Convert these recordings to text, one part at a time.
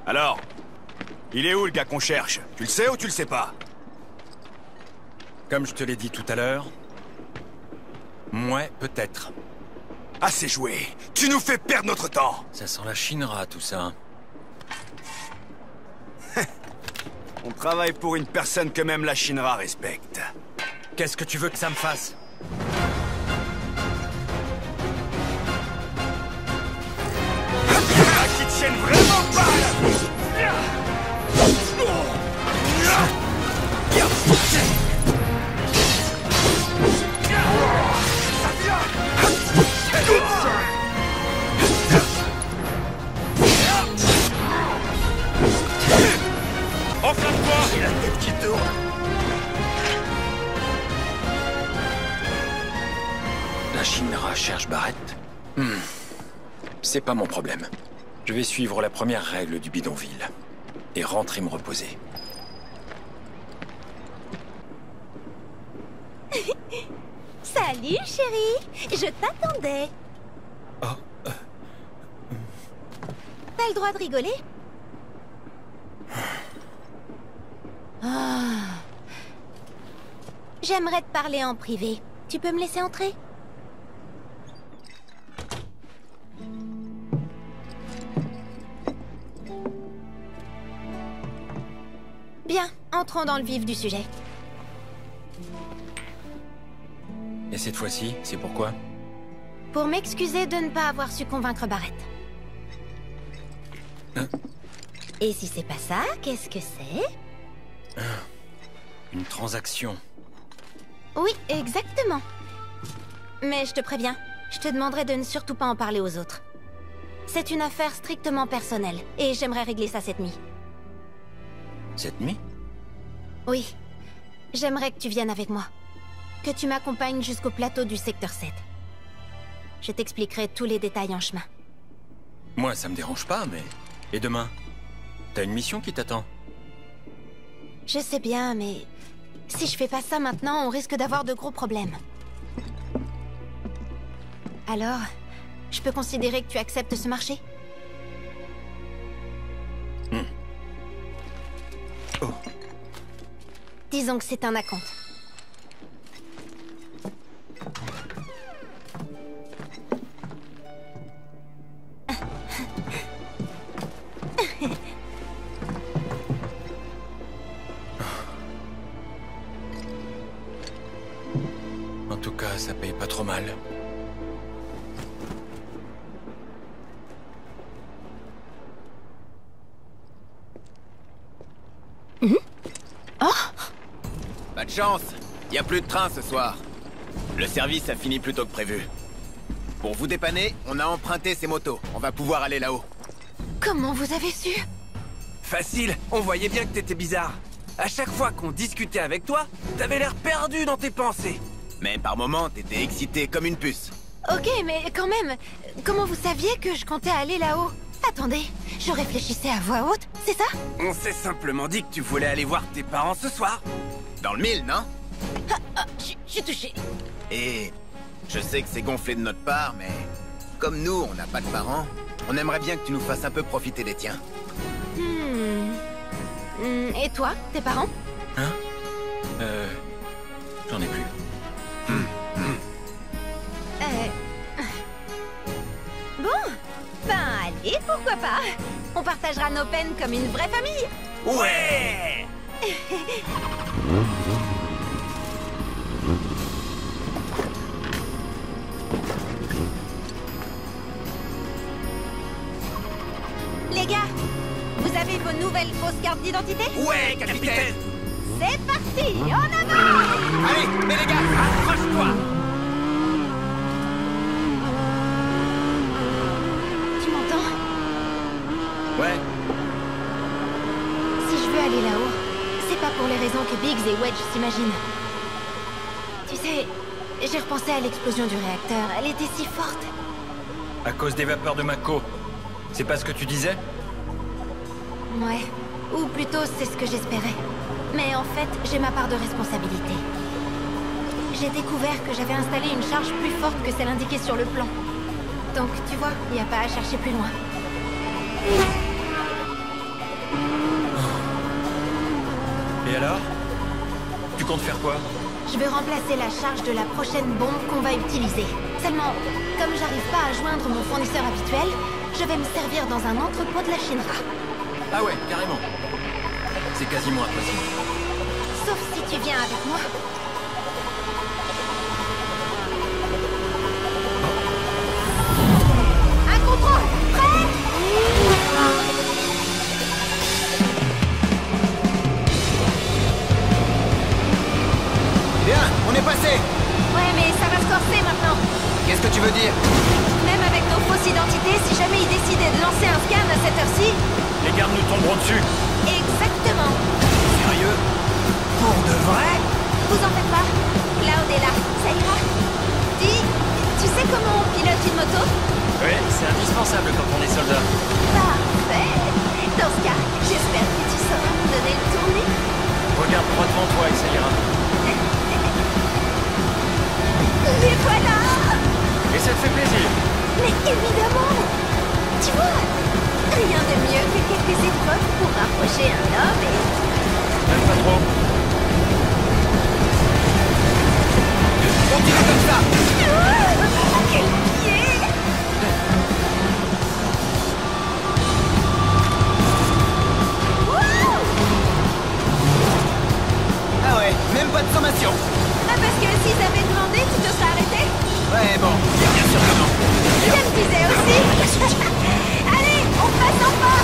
Alors? Il est où le gars qu'on cherche? Tu le sais ou tu le sais pas? Comme je te l'ai dit tout à l'heure... Ouais, peut-être. Assez joué. Tu nous fais perdre notre temps. Ça sent la Shinra, tout ça. On travaille pour une personne que même la Shinra respecte. Qu'est-ce que tu veux que ça me fasse? Ah, qui tiennent vraiment pas à la vie. Enflamme-toi! J'ai la tête qui tourne. La Shinra cherche Barrett. C'est pas mon problème. Je vais suivre la première règle du bidonville. Et rentrer me reposer. Salut, chérie. Je t'attendais. Oh, T'as le droit de rigoler? Ah. J'aimerais te parler en privé. Tu peux me laisser entrer? Bien, entrons dans le vif du sujet. Et cette fois-ci, c'est pourquoi? Pour m'excuser de ne pas avoir su convaincre Barrett. Et si c'est pas ça, qu'est-ce que c'est? Une transaction. Oui, exactement. Mais je te préviens, je te demanderai de ne surtout pas en parler aux autres. C'est une affaire strictement personnelle, et j'aimerais régler ça cette nuit. Cette nuit? Oui. J'aimerais que tu viennes avec moi. Que tu m'accompagnes jusqu'au plateau du secteur 7. Je t'expliquerai tous les détails en chemin. Moi, ça me dérange pas, mais... Et demain? T'as une mission qui t'attend? Je sais bien, mais... Si je fais pas ça maintenant, on risque d'avoir de gros problèmes. Alors, je peux considérer que tu acceptes ce marché? Oh. Disons que c'est un acompte. En tout cas, ça paye pas trop mal. Pas de chance, y a plus de train ce soir. Le service a fini plus tôt que prévu. Pour vous dépanner, on a emprunté ces motos. On va pouvoir aller là-haut. Comment vous avez su? Facile, on voyait bien que t'étais bizarre. À chaque fois qu'on discutait avec toi, t'avais l'air perdu dans tes pensées. Mais par moments, t'étais excité comme une puce. Ok, mais quand même, comment vous saviez que je comptais aller là-haut? Attendez, je réfléchissais à voix haute, c'est ça? On s'est simplement dit que tu voulais aller voir tes parents ce soir. Dans le mille, non? Je suis touchée. Et je sais que c'est gonflé de notre part, mais comme nous, on n'a pas de parents, on aimerait bien que tu nous fasses un peu profiter des tiens. Et toi, tes parents? Hein? J'en ai plus. Bon, ben allez, pourquoi pas? On partagera nos peines comme une vraie famille. Ouais! Les gars, vous avez vos nouvelles fausses cartes d'identité? Ouais, capitaine! C'est parti, en avant! Allez, mais les gars, Accroche-toi! Tu m'entends? Ouais. Si je veux aller là-haut, c'est pas pour les raisons que Biggs et Wedge s'imaginent. Tu sais, j'ai repensé à l'explosion du réacteur. Elle était si forte. À cause des vapeurs de Mako. C'est pas ce que tu disais? Ouais. Ou plutôt, c'est ce que j'espérais. Mais en fait, j'ai ma part de responsabilité. J'ai découvert que j'avais installé une charge plus forte que celle indiquée sur le plan. Donc, tu vois, il n'y a pas à chercher plus loin. alors? Tu comptes faire quoi? Je veux remplacer la charge de la prochaine bombe qu'on va utiliser. Seulement, comme j'arrive pas à joindre mon fournisseur habituel, je vais me servir dans un entrepôt de la Shinra. Ah ouais, carrément. C'est quasiment impossible. Sauf si tu viens avec moi. Un contrôle! Prêt? Bien, on est passé. Ouais, mais ça va se corser maintenant. Qu'est-ce que tu veux dire? Même avec nos fausses identités, si jamais ils décidaient de lancer un scan à cette heure-ci... Les gardes nous tomberont dessus. Exactement. Sérieux? Pour de vrai? Vous en faites pas. Cloud est là. Ça ira. Dis, tu sais comment on pilote une moto? Oui, c'est indispensable quand on est soldat. Parfait. Dans ce cas, j'espère que tu sauras me donner le tournis. Regarde droit devant toi et ça ira. Les voilà! Et ça te fait plaisir. Mais évidemment! Tu vois, rien de mieux que quelques épreuves pour rapprocher un homme et... Même pas trop. Continue comme ça. Quel pied! Wouh! Ah ouais, même pas de sommation. Ah, parce que s'ils avaient demandé, tu te serais arrêté? Ouais, bon, bien sûr que non. Je me disais aussi. Allez, on passe en pas.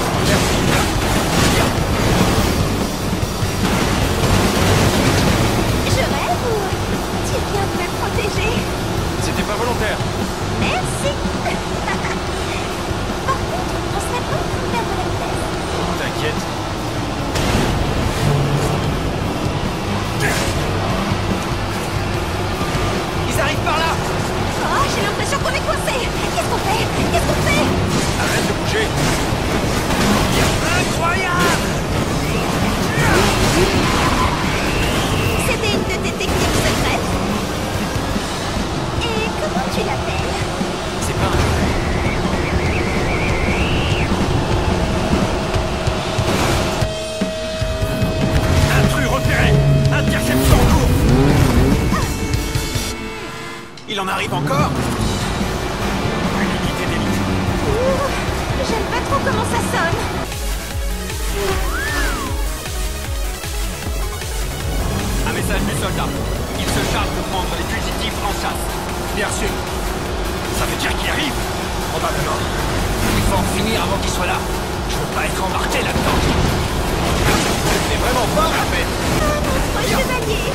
Je rêve ou tu viens de me protéger? C'était pas volontaire. Merci. Par contre, on serait pas en train de perdre la vitesse. T'inquiète. Ils arrivent par là. Oh, j'ai l'impression qu'on est coincé. Qu'est-ce qu'on fait? Qu'est-ce qu'on fait? Arrête de bouger. Incroyable! C'était une de tes techniques secrètes. Et comment tu l'appelles? C'est pas un... Intrus repéré! Interception en cours! Il en arrive encore. Une unité d'élite. Ouh, j'aime pas trop comment ça sonne. Un message du soldat. Il se charge de prendre les fugitifs en chasse. Bien sûr. Ça veut dire qu'il arrive? Probablement. Il faut en finir avant qu'il soit là. Je veux pas être embarqué là-dedans. C'est vraiment fort, en fait. Mon chevalier.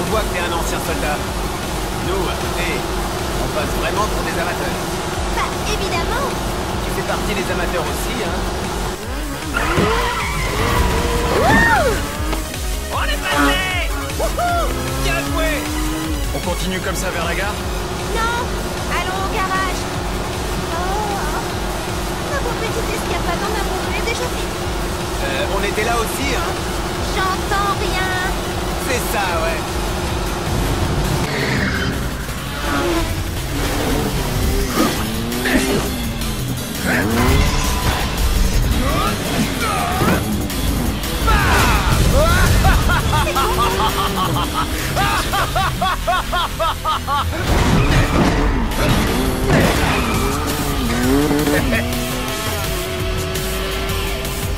On voit que t'es un ancien soldat. Nous, à côté, on passe vraiment pour des amateurs. Bah, évidemment. Tu fais partie des amateurs aussi, hein? On est passé! Wouhou! Bien joué! On continue comme ça vers la gare? Non, allons au garage. Oh, ma pauvre petite escapade en amoureux est déjà finie. On était là aussi, hein? J'entends rien. C'est ça, ouais.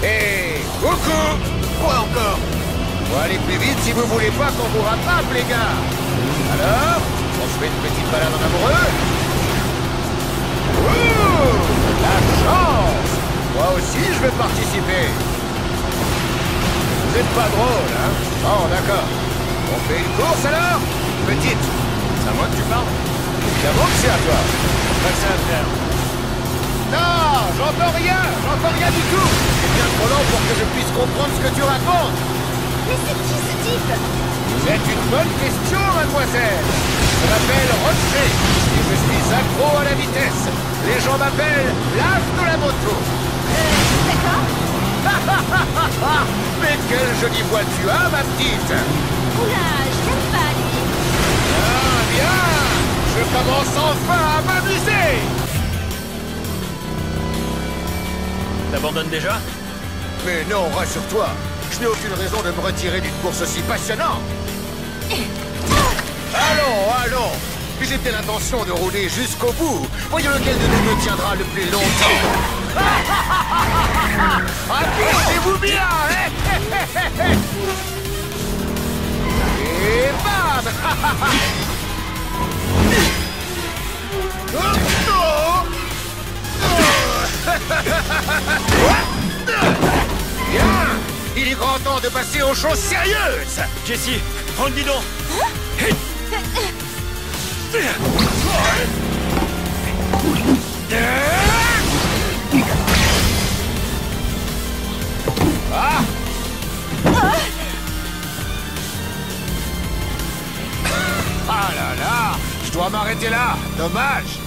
Hé, coucou! Quoi encore? Faut aller plus vite si vous voulez pas qu'on vous rattrape, les gars! Alors, on se fait une petite balade en amoureux? Ouh! La chance! Moi aussi, je vais participer! Vous êtes pas drôle, hein? Oh, d'accord. On fait une course, alors? Petite! C'est à moi que tu parles? Évidemment que c'est à toi! Pas ça à faire. Non! J'entends rien du tout! C'est bien trop lent pour que je puisse comprendre ce que tu racontes! Mais c'est qui ce type? C'est une bonne question, mademoiselle. Je m'appelle Roger et je suis accro à la vitesse. Les gens m'appellent l'as de la moto. D'accord. Mais quelle jolie voix tu as, ma petite. Oula, je l'aime pas, lui. Ah, bien. Je commence enfin à m'amuser. T'abandonnes déjà? Mais non, rassure-toi, je n'ai aucune raison de me retirer d'une course aussi passionnante. Allons. J'ai bien l'intention de rouler jusqu'au bout. Voyons lequel de nous me tiendra le plus longtemps. Accrochez-vous bien, hein. Et bam. Bien. Il est grand temps de passer aux choses sérieuses. Jessie, prends le guidon. Ah là là, je dois m'arrêter là, dommage.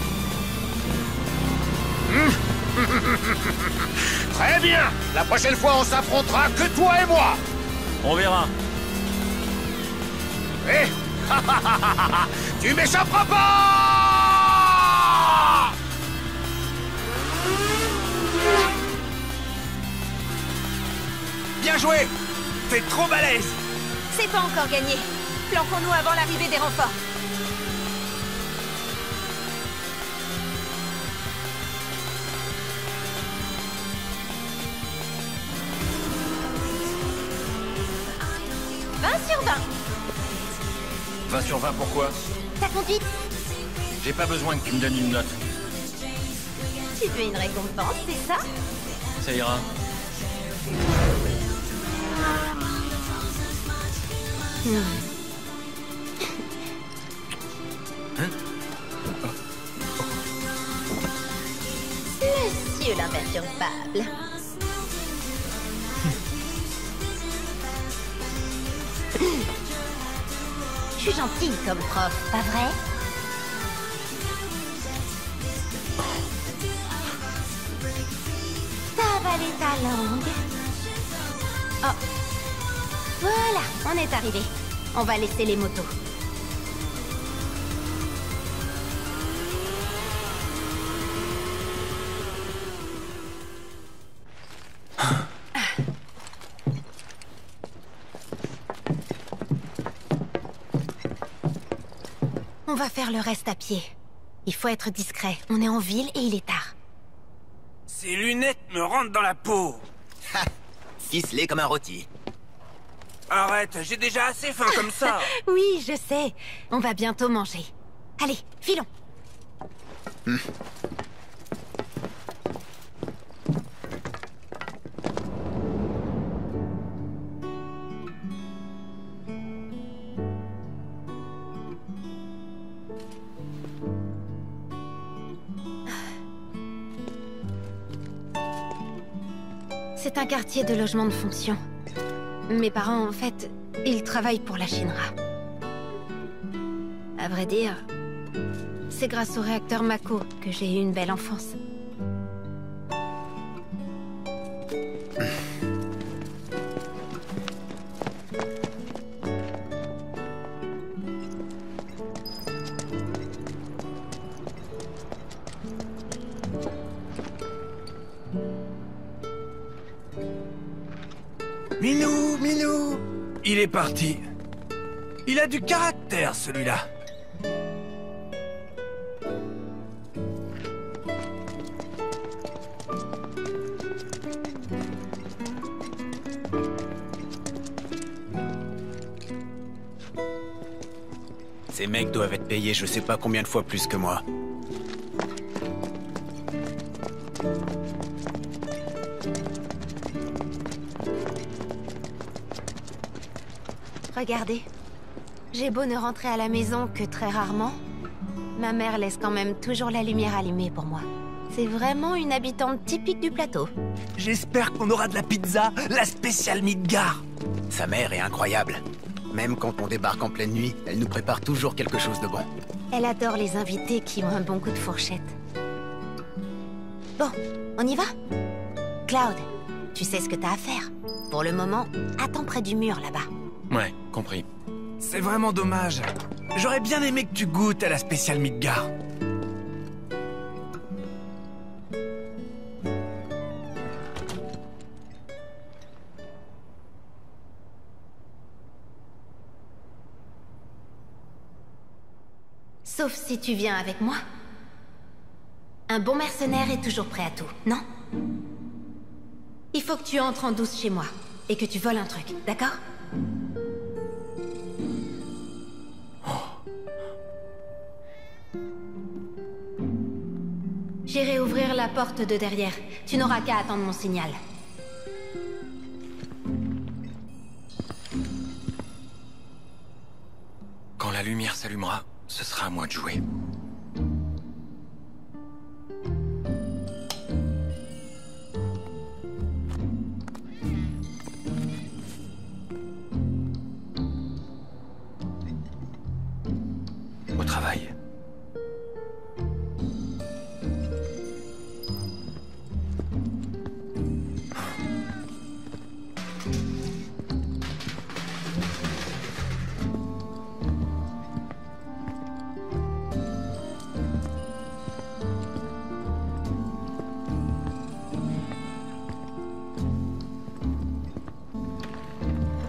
Très bien, la prochaine fois on s'affrontera que toi et moi. On verra. Eh tu m'échapperas pas. Bien joué. T'es trop balèze. C'est pas encore gagné. Planquons-nous avant l'arrivée des renforts. « 20 sur 20. 20 sur 20 pourquoi? Ta conduite? J'ai pas besoin que tu me donnes une note. Tu veux une récompense, c'est ça? Ça ira. Monsieur l'imperturbable. Je suis gentille comme prof, pas vrai? T'as avalé ta langue. Oh. Voilà, on est arrivé. On va laisser les motos. On va faire le reste à pied. Il faut être discret. On est en ville et il est tard. Ces lunettes me rentrent dans la peau. Ficelé comme un rôti. Arrête, j'ai déjà assez faim comme ça. Oui, je sais. On va bientôt manger. Allez, filons. C'est un quartier de logement de fonction. Mes parents, en fait, ils travaillent pour la Shinra. À vrai dire, c'est grâce au réacteur Mako que j'ai eu une belle enfance. Minou, il est parti. Il a du caractère, celui-là. Ces mecs doivent être payés je sais pas combien de fois plus que moi. Regardez, j'ai beau ne rentrer à la maison que très rarement, ma mère laisse quand même toujours la lumière allumée pour moi. C'est vraiment une habitante typique du plateau. J'espère qu'on aura de la pizza, la spéciale Midgar. Sa mère est incroyable. Même quand on débarque en pleine nuit, elle nous prépare toujours quelque chose de bon. Elle adore les invités qui ont un bon coup de fourchette. Bon, on y va? Cloud, tu sais ce que t'as à faire. Pour le moment, attends près du mur là-bas. Ouais, compris. C'est vraiment dommage. J'aurais bien aimé que tu goûtes à la spéciale Midgar. Sauf si tu viens avec moi. Un bon mercenaire est toujours prêt à tout, non? Il faut que tu entres en douce chez moi, et que tu voles un truc, d'accord? J'irai ouvrir la porte de derrière. Tu n'auras qu'à attendre mon signal. Quand la lumière s'allumera, ce sera à moi de jouer. Au travail.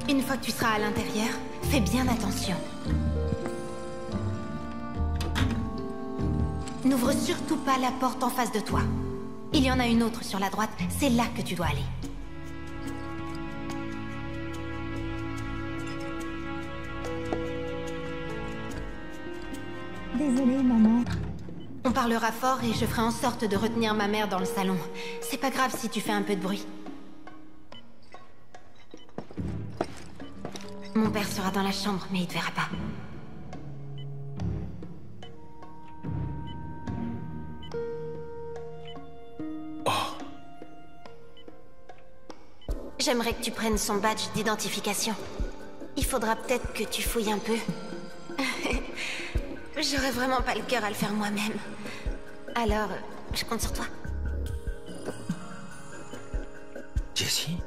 Une fois que tu seras à l'intérieur, fais bien attention. N'ouvre surtout pas la porte en face de toi. Il y en a une autre sur la droite, c'est là que tu dois aller. Désolée, maman. On parlera fort et je ferai en sorte de retenir ma mère dans le salon. C'est pas grave si tu fais un peu de bruit. Mon père sera dans la chambre, mais il te verra pas. J'aimerais que tu prennes son badge d'identification. Il faudra peut-être que tu fouilles un peu. J'aurais vraiment pas le cœur à le faire moi-même. Alors, je compte sur toi. Jessie?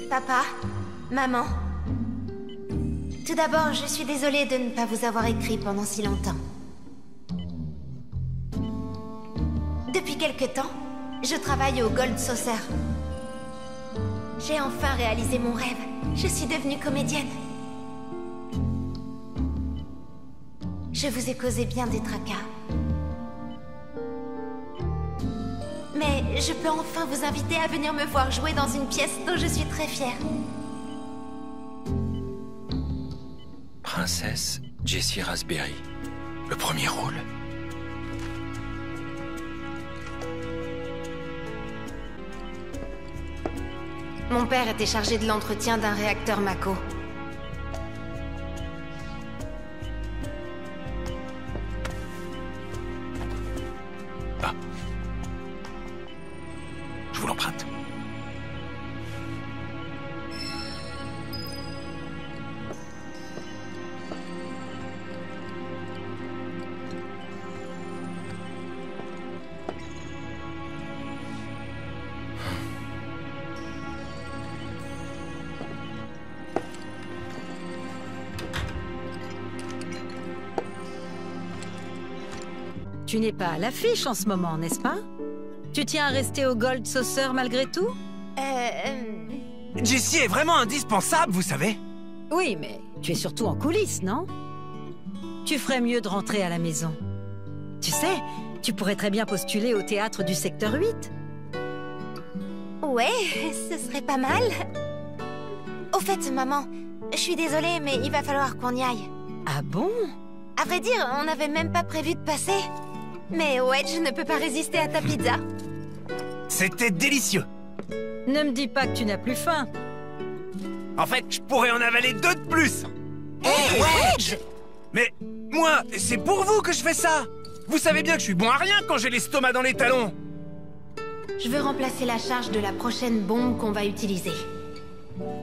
Papa, maman. Tout d'abord, je suis désolée de ne pas vous avoir écrit pendant si longtemps. Depuis quelque temps, je travaille au Gold Saucer. J'ai enfin réalisé mon rêve. Je suis devenue comédienne. Je vous ai causé bien des tracas. Mais je peux enfin vous inviter à venir me voir jouer dans une pièce dont je suis très fière. Princesse Jessie Raspberry. Le premier rôle? Mon père était chargé de l'entretien d'un réacteur Mako. Ah. Je vous l'emprunte. Tu n'es pas à l'affiche en ce moment, n'est-ce pas? Tu tiens à rester au Gold Saucer malgré tout? Jessie est vraiment indispensable, vous savez. Oui, mais tu es surtout en coulisses, non? Tu ferais mieux de rentrer à la maison. Tu sais, tu pourrais très bien postuler au théâtre du secteur 8. Ouais, ce serait pas mal. Au fait, maman, je suis désolée, mais il va falloir qu'on y aille. Ah bon? À vrai dire, on n'avait même pas prévu de passer. Mais Wedge ne peut pas résister à ta pizza. C'était délicieux. Ne me dis pas que tu n'as plus faim. En fait, je pourrais en avaler 2 de plus. Hey, Wedge! Mais moi, c'est pour vous que je fais ça. Vous savez bien que je suis bon à rien quand j'ai l'estomac dans les talons. Je veux remplacer la charge de la prochaine bombe qu'on va utiliser.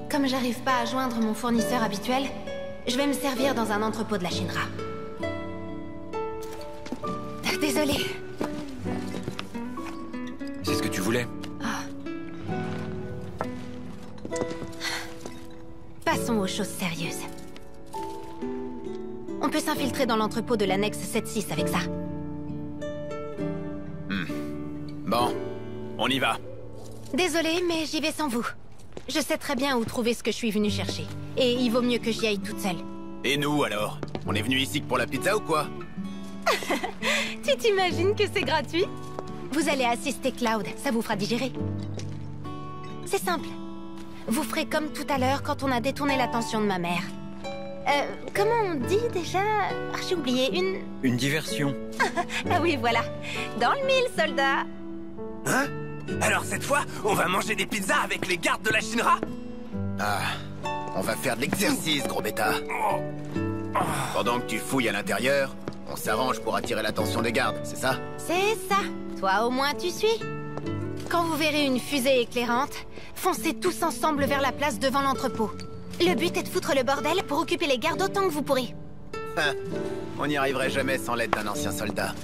Comme j'arrive pas à joindre mon fournisseur habituel, je vais me servir dans un entrepôt de la Shinra. Désolée. C'est ce que tu voulais? Passons aux choses sérieuses. On peut s'infiltrer dans l'entrepôt de l'annexe 7-6 avec ça. Bon, on y va. Désolée, mais j'y vais sans vous. Je sais très bien où trouver ce que je suis venue chercher. Et il vaut mieux que j'y aille toute seule. Et nous, alors? On est venu ici que pour la pizza ou quoi? Tu t'imagines que c'est gratuit? Vous allez assister Cloud, ça vous fera digérer. C'est simple. Vous ferez comme tout à l'heure quand on a détourné l'attention de ma mère. Comment on dit déjà? Ah, j'ai oublié, Une diversion. Ah oui, voilà. Dans le mille, soldat. Hein? Alors cette fois, on va manger des pizzas avec les gardes de la Shinra? Ah, on va faire de l'exercice, gros bêta. Pendant que tu fouilles à l'intérieur, on s'arrange pour attirer l'attention des gardes, c'est ça? C'est ça. Toi, au moins, tu suis. Quand vous verrez une fusée éclairante, foncez tous ensemble vers la place devant l'entrepôt. Le but est de foutre le bordel pour occuper les gardes autant que vous pourrez. On n'y arriverait jamais sans l'aide d'un ancien soldat.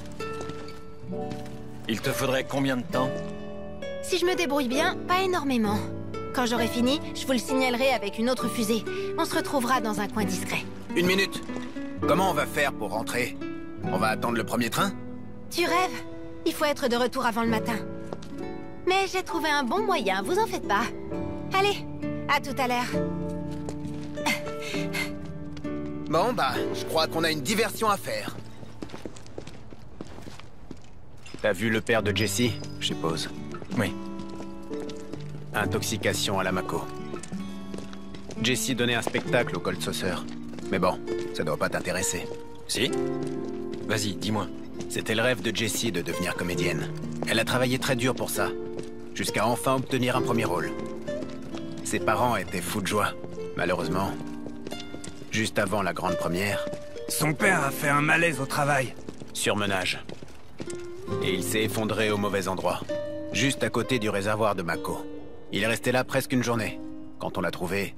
Il te faudrait combien de temps? Si je me débrouille bien, pas énormément. Quand j'aurai fini, je vous le signalerai avec une autre fusée. On se retrouvera dans un coin discret. 1 minute. Comment on va faire pour rentrer? On va attendre le premier train? Tu rêves? Il faut être de retour avant le matin. Mais j'ai trouvé un bon moyen, vous en faites pas. Allez, à tout à l'heure. Bon, bah, je crois qu'on a une diversion à faire. T'as vu le père de Jessie, je suppose? Oui. Intoxication à la Mako. Jessie donnait un spectacle au Cold Saucer. Mais bon, ça doit pas t'intéresser. Si? Vas-y, dis-moi. C'était le rêve de Jessie de devenir comédienne. Elle a travaillé très dur pour ça, jusqu'à enfin obtenir un premier rôle. Ses parents étaient fous de joie. Malheureusement, juste avant la grande première... Son père a fait un malaise au travail. Surmenage. Et il s'est effondré au mauvais endroit, juste à côté du réservoir de Mako. Il est resté là presque une journée. Quand on l'a trouvé,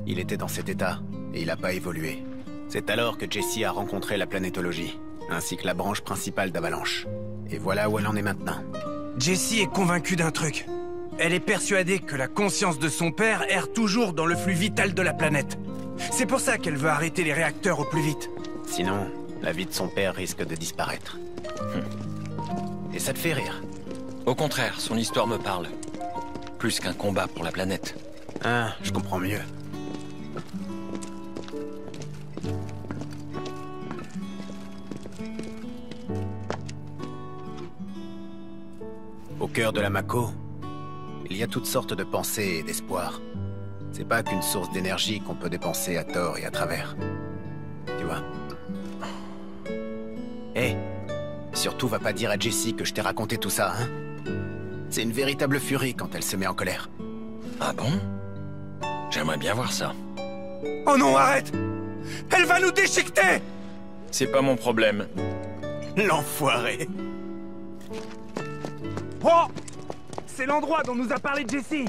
il était dans cet état, et il n'a pas évolué. C'est alors que Jessie a rencontré la planétologie, ainsi que la branche principale d'Avalanche. Et voilà où elle en est maintenant. Jessie est convaincue d'un truc. Elle est persuadée que la conscience de son père erre toujours dans le flux vital de la planète. C'est pour ça qu'elle veut arrêter les réacteurs au plus vite. Sinon, la vie de son père risque de disparaître. Et ça te fait rire? Au contraire, son histoire me parle. Plus qu'un combat pour la planète. Ah, je comprends mieux. Au cœur de la Mako, il y a toutes sortes de pensées et d'espoirs. C'est pas qu'une source d'énergie qu'on peut dépenser à tort et à travers. Tu vois? Hé, surtout va pas dire à Jessie que je t'ai raconté tout ça, hein? C'est une véritable furie quand elle se met en colère. Ah bon? J'aimerais bien voir ça. Oh non, arrête! Elle va nous déchiqueter! C'est pas mon problème. L'enfoiré! Oh! C'est l'endroit dont nous a parlé Jessie!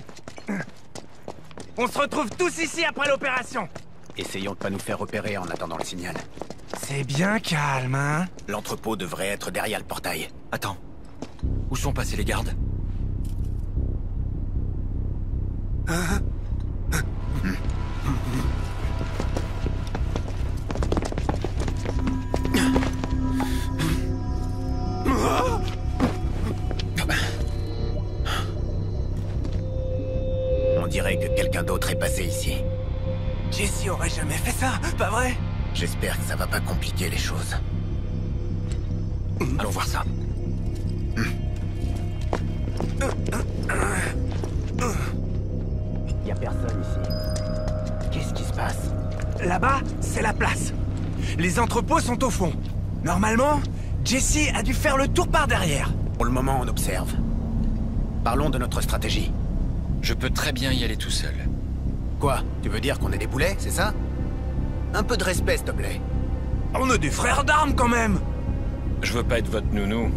On se retrouve tous ici après l'opération! Essayons de pas nous faire repérer en attendant le signal. C'est bien calme, hein? L'entrepôt devrait être derrière le portail. Attends. Où sont passés les gardes? On dirait que quelqu'un d'autre est passé ici. Jessie aurait jamais fait ça, pas vrai? J'espère que ça va pas compliquer les choses. Allons voir ça. Y a personne ici. Qu'est-ce qui se passe? Là-bas, c'est la place. Les entrepôts sont au fond. Normalement, Jessie a dû faire le tour par derrière. Pour le moment, on observe. Parlons de notre stratégie. Je peux très bien y aller tout seul. Quoi? Tu veux dire qu'on est des boulets, c'est ça? Un peu de respect, s'il te plaît. On est des frères d'armes, quand même! Je veux pas être votre nounou.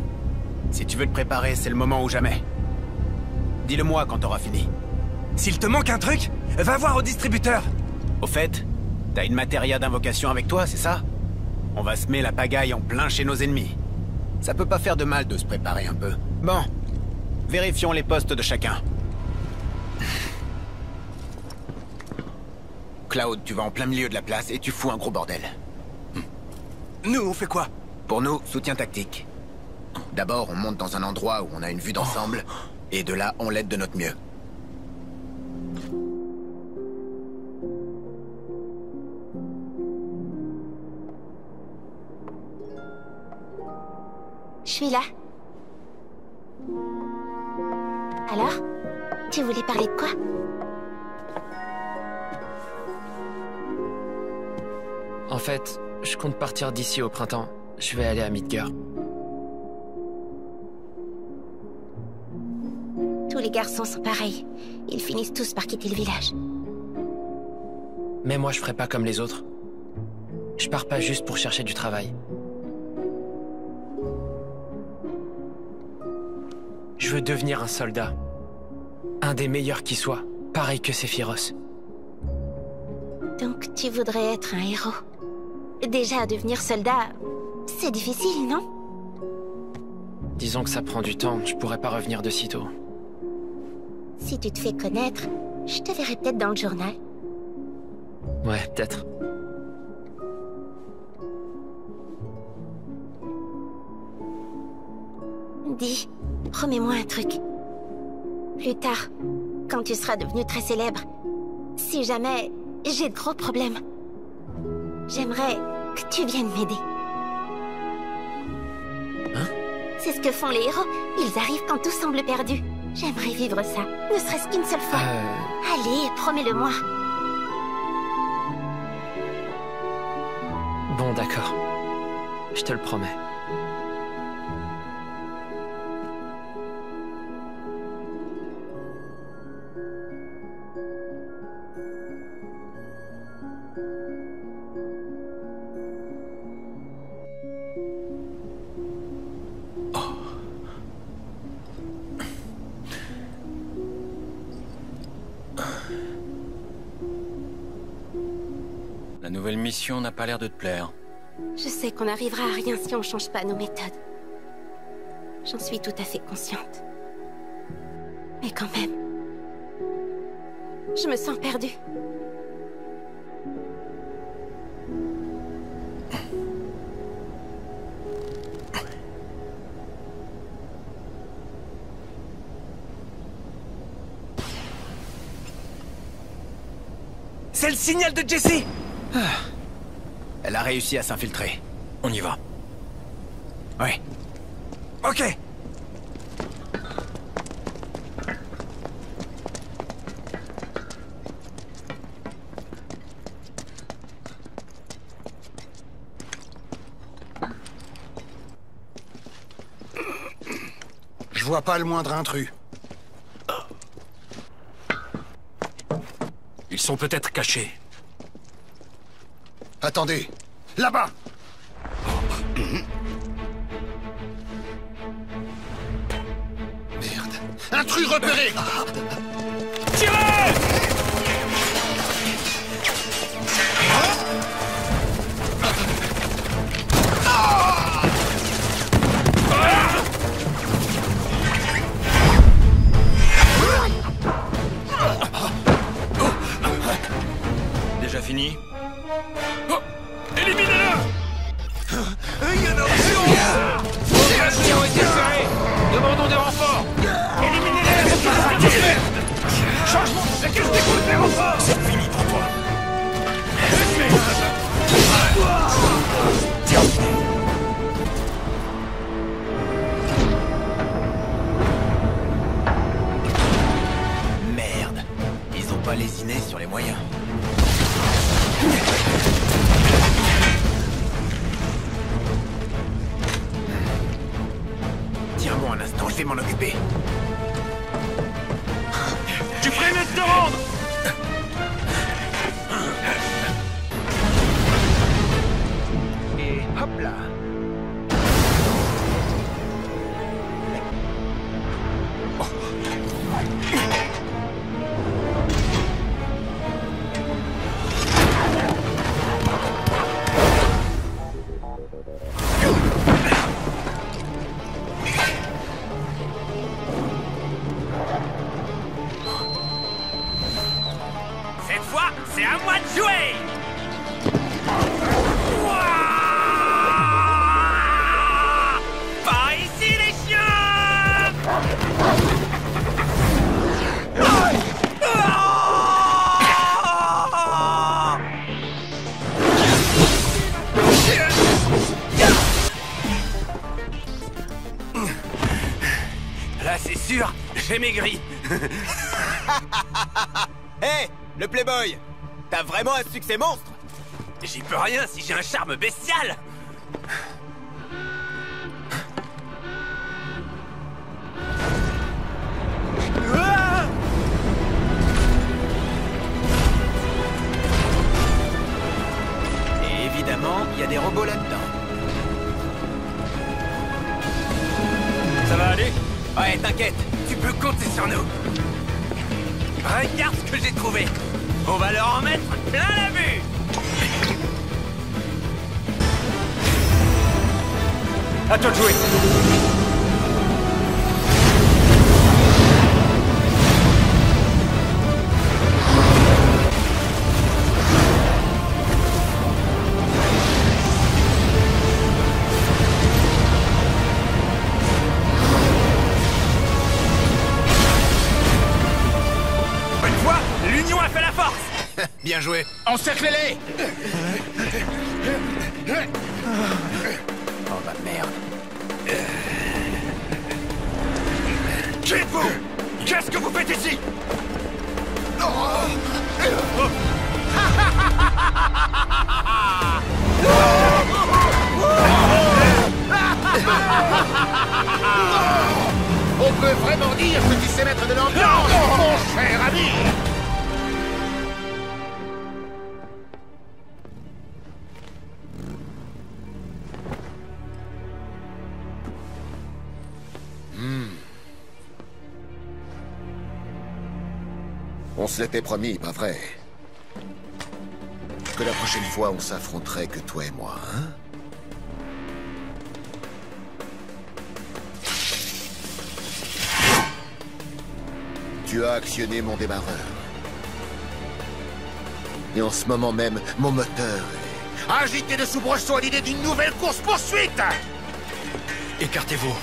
Si tu veux te préparer, c'est le moment ou jamais. Dis-le-moi quand t'auras fini. S'il te manque un truc, va voir au distributeur. Au fait, t'as une matéria d'invocation avec toi, c'est ça? On va semer la pagaille en plein chez nos ennemis. Ça peut pas faire de mal de se préparer un peu. Bon, vérifions les postes de chacun. Cloud, tu vas en plein milieu de la place et tu fous un gros bordel. Nous, on fait quoi? Pour nous, soutien tactique. D'abord, on monte dans un endroit où on a une vue d'ensemble, et de là, on l'aide de notre mieux. Je suis là. Alors? Tu voulais parler de quoi? En fait, je compte partir d'ici au printemps. Je vais aller à Midgar. Tous les garçons sont pareils. Ils finissent tous par quitter le village. Mais moi, je ferai pas comme les autres. Je pars pas juste pour chercher du travail. Je veux devenir un soldat. Un des meilleurs qui soit. Pareil que Sephiroth. Donc tu voudrais être un héros. Déjà, devenir soldat, c'est difficile, non? Disons que ça prend du temps, je pourrais pas revenir de sitôt. Si tu te fais connaître, je te verrai peut-être dans le journal. Ouais, peut-être. Dis, promets-moi un truc. Plus tard, quand tu seras devenu très célèbre, si jamais j'ai de gros problèmes, j'aimerais que tu viennes m'aider. Hein? C'est ce que font les héros. Ils arrivent quand tout semble perdu. J'aimerais vivre ça, ne serait-ce qu'une seule fois. Allez, promets-le-moi. Bon, d'accord. Je te le promets. La nouvelle mission n'a pas l'air de te plaire. Je sais qu'on n'arrivera à rien si on change pas nos méthodes. J'en suis tout à fait consciente. Mais quand même, je me sens perdue. C'est le signal de Jessie! Elle a réussi à s'infiltrer. On y va. Ouais. Ok. Je vois pas le moindre intrus. Ils sont peut-être cachés. Attendez, là-bas! Merde. Intrus repéré! Tirez! Déjà fini? Éliminez-le! Opération est espérée. Demandons des renforts. Éliminez-les avec la caisse. Changement de la caisse d'écoute des renforts! C'est fini pour toi. Merde. Ils ont pas lésiné sur les moyens. Tiens-moi un instant, je vais m'en occuper. Tu prémets de te rendre! Et hop là. Cette fois, c'est à moi de jouer! Ouah! Par ici, les sûr, j'ai maigri. Hé, le Playboy! T'as vraiment un succès monstre? J'y peux rien si j'ai un charme bestial. Et évidemment, il y a des robots là-dedans. Ça va aller? Ouais, t'inquiète. Tu peux compter sur nous. Regarde ce que j'ai trouvé. On va leur en mettre plein la vue. À toi de jouer. Une fois, l'union a fait la force. Bien joué. Encerclez-les! Oh bah merde. Qui êtes-vous? Qu'est-ce que vous faites ici? On peut vraiment dire que tu sais mettre de l'ambiance, mon cher ami! On se l'était promis, pas vrai? Que la prochaine fois, on s'affronterait que toi et moi, hein? Tu as actionné mon démarreur. Et en ce moment même, mon moteur est agité de soubresauts à l'idée d'une nouvelle course-poursuite! Écartez-vous.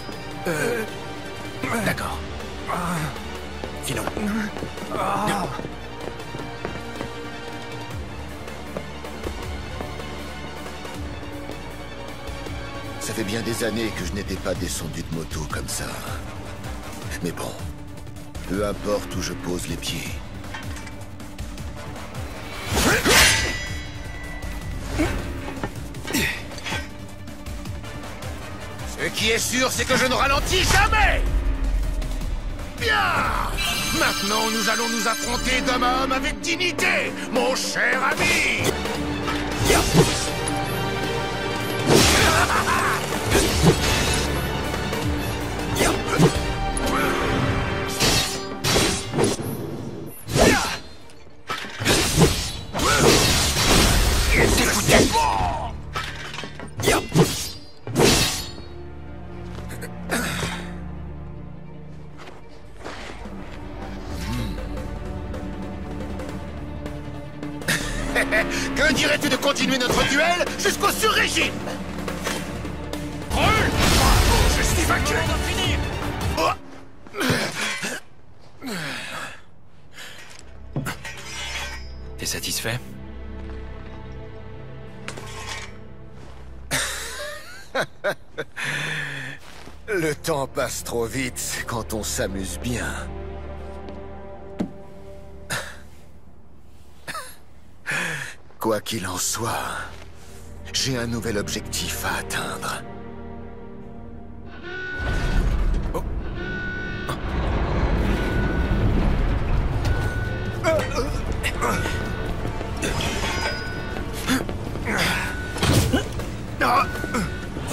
D'accord. Filons. Ça fait bien des années que je n'étais pas descendu de moto comme ça. Mais bon, peu importe où je pose les pieds. Ce qui est sûr, c'est que je ne ralentis jamais! Bien! Maintenant, nous allons nous affronter d'homme à homme avec dignité, mon cher ami! Que dirais-tu de continuer notre duel jusqu'au sur-régime? Brûle! Je suis vaincu! T'es satisfait? Le temps passe trop vite quand on s'amuse bien. Quoi qu'il en soit, j'ai un nouvel objectif à atteindre.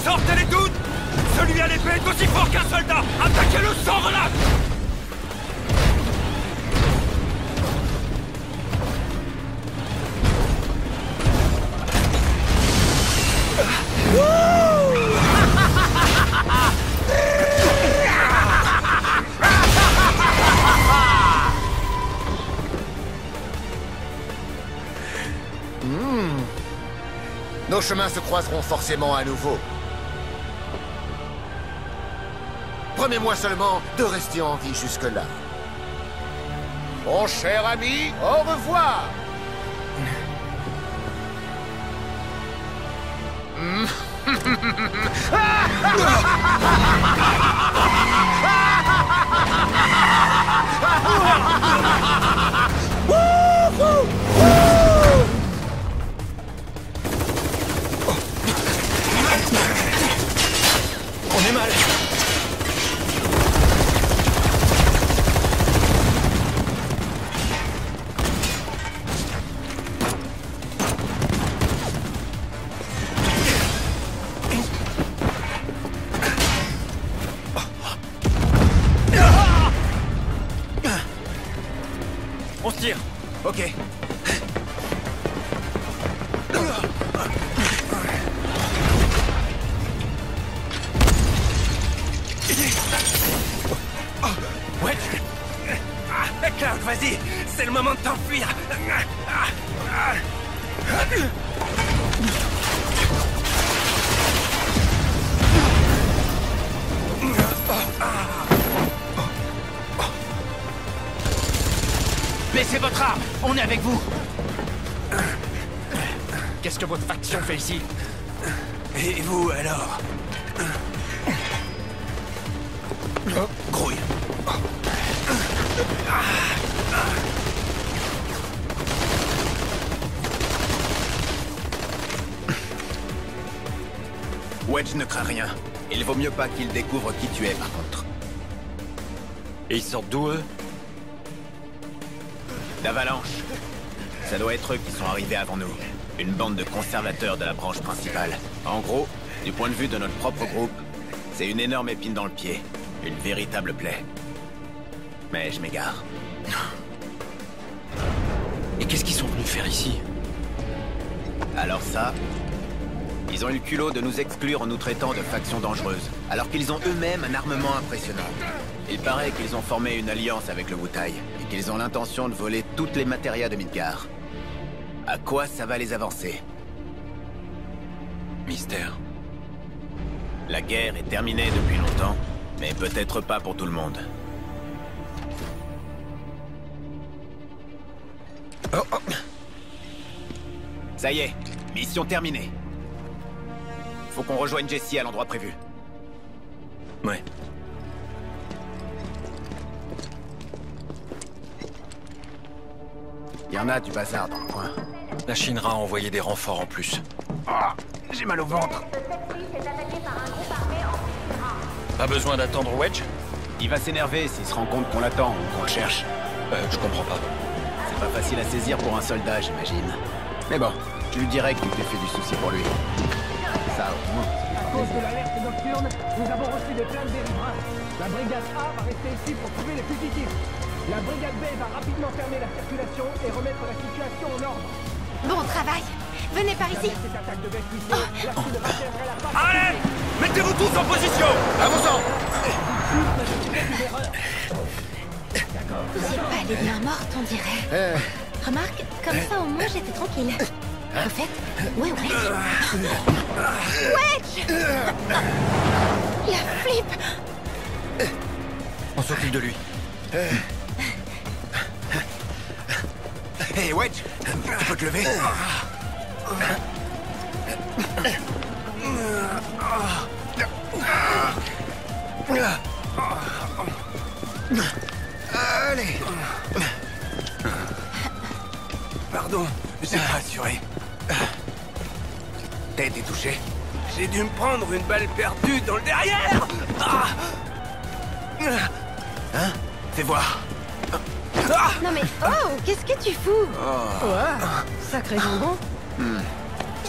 Sortez-les toutes! Celui à l'épée est aussi fort qu'un soldat! Attaquez-le sans relâche! Nos chemins se croiseront forcément à nouveau. Promets-moi seulement de rester en vie jusque-là. Mon cher ami, au revoir! On est mal. On se tire. Ok. Ouais. Cloud, vas-y, c'est le moment de t'enfuir. Laissez votre arme, on est avec vous. Qu'est-ce que votre faction fait ici? Et vous, alors? Grouille. Wedge ne craint rien. Il vaut mieux pas qu'il découvre qui tu es, par contre. Et ils sortent d'où, eux? D'Avalanche. Ça doit être eux qui sont arrivés avant nous. Une bande de conservateurs de la branche principale. En gros, du point de vue de notre propre groupe, c'est une énorme épine dans le pied. Une véritable plaie. Mais je m'égare. Et qu'est-ce qu'ils sont venus faire ici? Alors ça... Ils ont eu le culot de nous exclure en nous traitant de faction dangereuse, alors qu'ils ont eux-mêmes un armement impressionnant. Il paraît qu'ils ont formé une alliance avec le Wutai, et qu'ils ont l'intention de voler toutes les matérias de Midgar. À quoi ça va les avancer? Mystère. La guerre est terminée depuis longtemps, mais peut-être pas pour tout le monde. Ça y est, mission terminée. Faut qu'on rejoigne Jessie à l'endroit prévu. Ouais. Il y en a du bazar dans le coin. La Shinra a envoyé des renforts en plus. Ah, j'ai mal au ventre. Pas besoin d'attendre Wedge? Il va s'énerver s'il se rend compte qu'on l'attend ou qu'on le cherche. Je comprends pas. C'est pas facile à saisir pour un soldat, j'imagine. Mais bon, je lui dirai que tu t'es fait du souci pour lui. Ça, au moins. À cause de l'alerte nocturne, nous avons reçu des plaintes des riverains. La brigade A va rester ici pour trouver les fugitifs. La brigade B va rapidement fermer la circulation et remettre la situation en ordre. Bon travail. Venez par ici. Cette attaque de bête vissée, la foule retiendrait la face. Allez! Mettez-vous tous en position! Avançons! C'est pas allé bien morte, on dirait. Remarque, comme ça au moins j'étais tranquille. Au fait, où est Wedge? Wedge! La flip! On s'occupe de lui. Hé, Wedge! Tu peux te lever? Allez! Pardon, j'ai pas assuré. T'as été touché? J'ai dû me prendre une balle perdue dans le derrière! Hein? Fais voir. Non mais, oh, qu'est-ce que tu fous? Ouais, sacré jambon.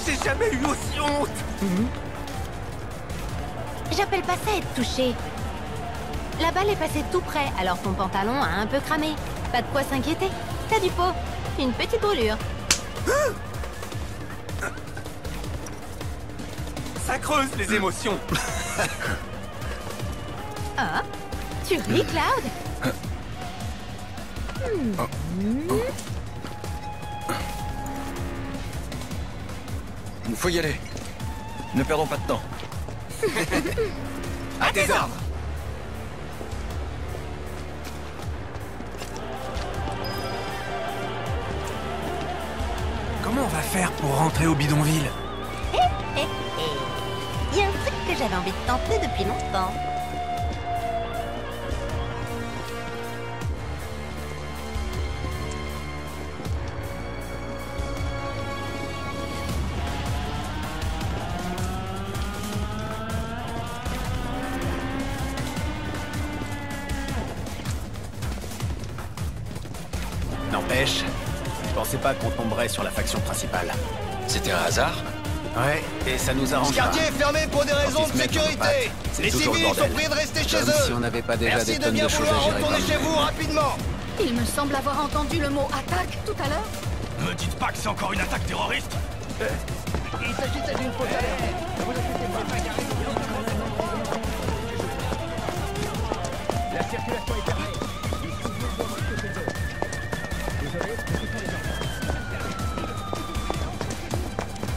J'ai jamais eu aussi honte! J'appelle pas ça être touché. La balle est passée tout près, alors ton pantalon a un peu cramé. Pas de quoi s'inquiéter. T'as du pot. Une petite brûlure. Ça creuse les émotions. Ah, tu ris, Cloud? Il faut y aller. Ne perdons pas de temps. À tes ordres! Comment on va faire pour rentrer au bidonville? Il y a un truc que j'avais envie de tenter depuis longtemps. Wesh, je pensais pas qu'on tomberait sur la faction principale. C'était un hasard? Ouais, et ça nous arrange Ce quartier pas. est fermé pour des raisons de sécurité. Les civils sont priés de rester chez Comme eux. si on n'avait pas déjà Merci des de tonnes bien de choses vouloir à gérer retourner par chez nous-mêmes. vous rapidement. Il me semble avoir entendu le mot attaque tout à l'heure. Me dites pas que c'est encore une attaque terroriste. Il s'agissait d'une fausse alerte. Ne vous inquiétez pas. La circulation est fermée. Les civils doivent rester chez eux. Désolé, mais ce sont les ordres.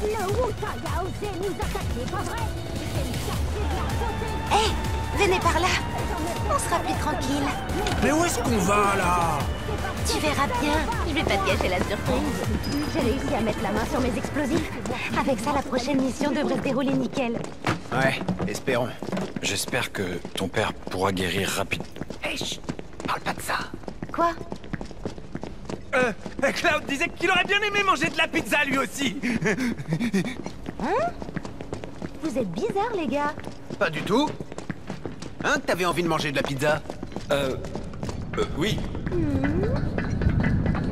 Le Wu-Tang a osé nous attaquer, pas vrai? C'est le quartier de leur côté. Hé, venez par là. On sera plus tranquille. Mais où est-ce qu'on va, là? Tu verras bien. Je vais pas te gâcher la surprise. J'ai réussi à mettre la main sur mes explosifs. Avec ça, la prochaine mission devrait se dérouler nickel. Ouais, espérons. J'espère que ton père pourra guérir rapidement. Hé, chut, parle pas de ça. Quoi? Cloud disait qu'il aurait bien aimé manger de la pizza, lui aussi. Hein? Vous êtes bizarres, les gars. Pas du tout. Hein, que t'avais envie de manger de la pizza? Oui.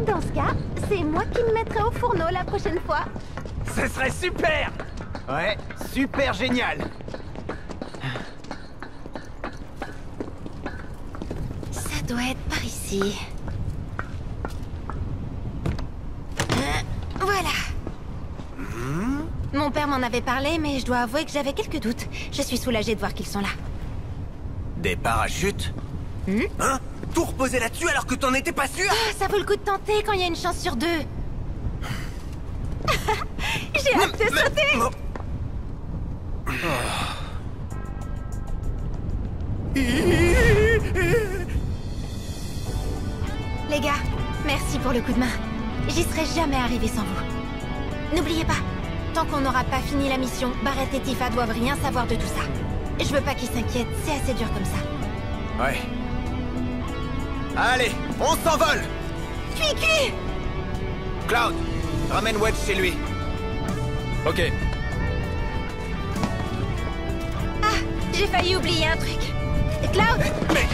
Dans ce cas, c'est moi qui me mettrai au fourneau la prochaine fois. Ce serait super. Ouais, super génial. Ça doit être par ici. Voilà. Mon père m'en avait parlé, mais je dois avouer que j'avais quelques doutes. Je suis soulagée de voir qu'ils sont là. Des parachutes? Hein? Tout reposer là-dessus alors que t'en étais pas sûr? Ah, ça vaut le coup de tenter quand il y a une chance sur deux. J'ai hâte de sauter. Les gars, merci pour le coup de main. J'y serais jamais arrivé sans vous. N'oubliez pas, tant qu'on n'aura pas fini la mission, Barrett et Tifa doivent rien savoir de tout ça. Je veux pas qu'ils s'inquiètent, c'est assez dur comme ça. Ouais. Allez, on s'envole! Cuit! Cloud, ramène Wedge chez lui. Ok. Ah, j'ai failli oublier un truc. Cloud! Mais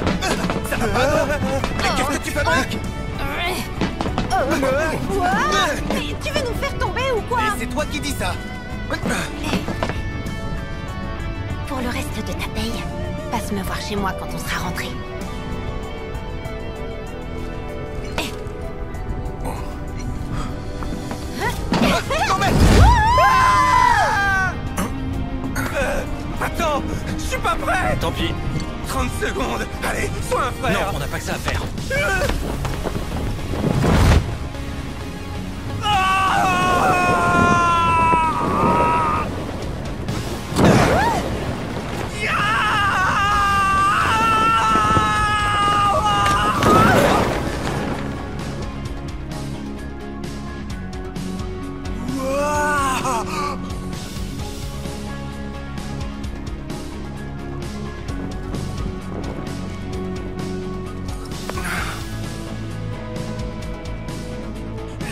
ça va pas, non? Mais qu'est-ce que tu fabriques? Quoi? Mais tu veux nous faire tomber ou quoi? Et c'est toi qui dis ça. Pour le reste de ta paye, passe me voir chez moi quand on sera rentré. Non mais... Attends, je suis pas prêt. Tant pis. 30 secondes. Allez, sois un frère. Non, on n'a pas que ça à faire.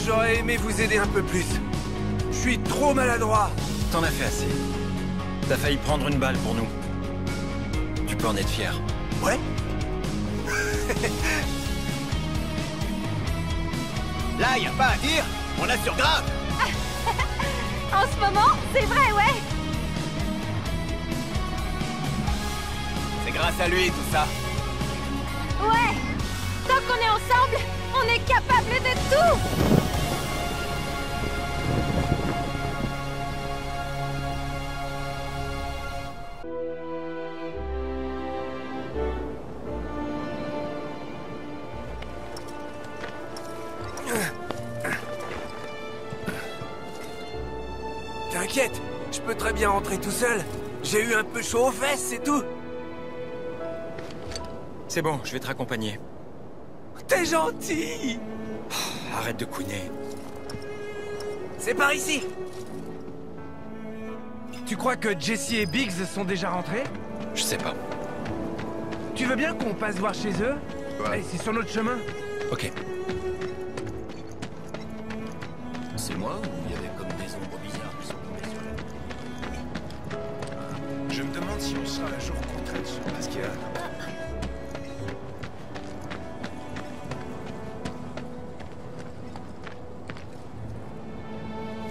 J'aurais aimé vous aider un peu plus. Je suis trop maladroit. T'en as fait assez. T'as failli prendre une balle pour nous. Tu peux en être fier. Ouais? Là, y a pas à dire. On assure grave. En ce moment, c'est vrai, ouais. C'est grâce à lui, tout ça. Ouais. Tant qu'on est ensemble, on est capable de tout. T'inquiète, je peux très bien rentrer tout seul. J'ai eu un peu chaud aux fesses, c'est tout. C'est bon, je vais te raccompagner. T'es gentil. Arrête de couiner. C'est par ici. Tu crois que Jesse et Biggs sont déjà rentrés? Je sais pas. Tu veux bien qu'on passe voir chez eux? Allez, c'est sur notre chemin. Ok. C'est moi ou il y avait comme des ombres bizarres qui sont tombées sur elle? Je me demande si on sera un jour contraint de ce parce qu'il y a...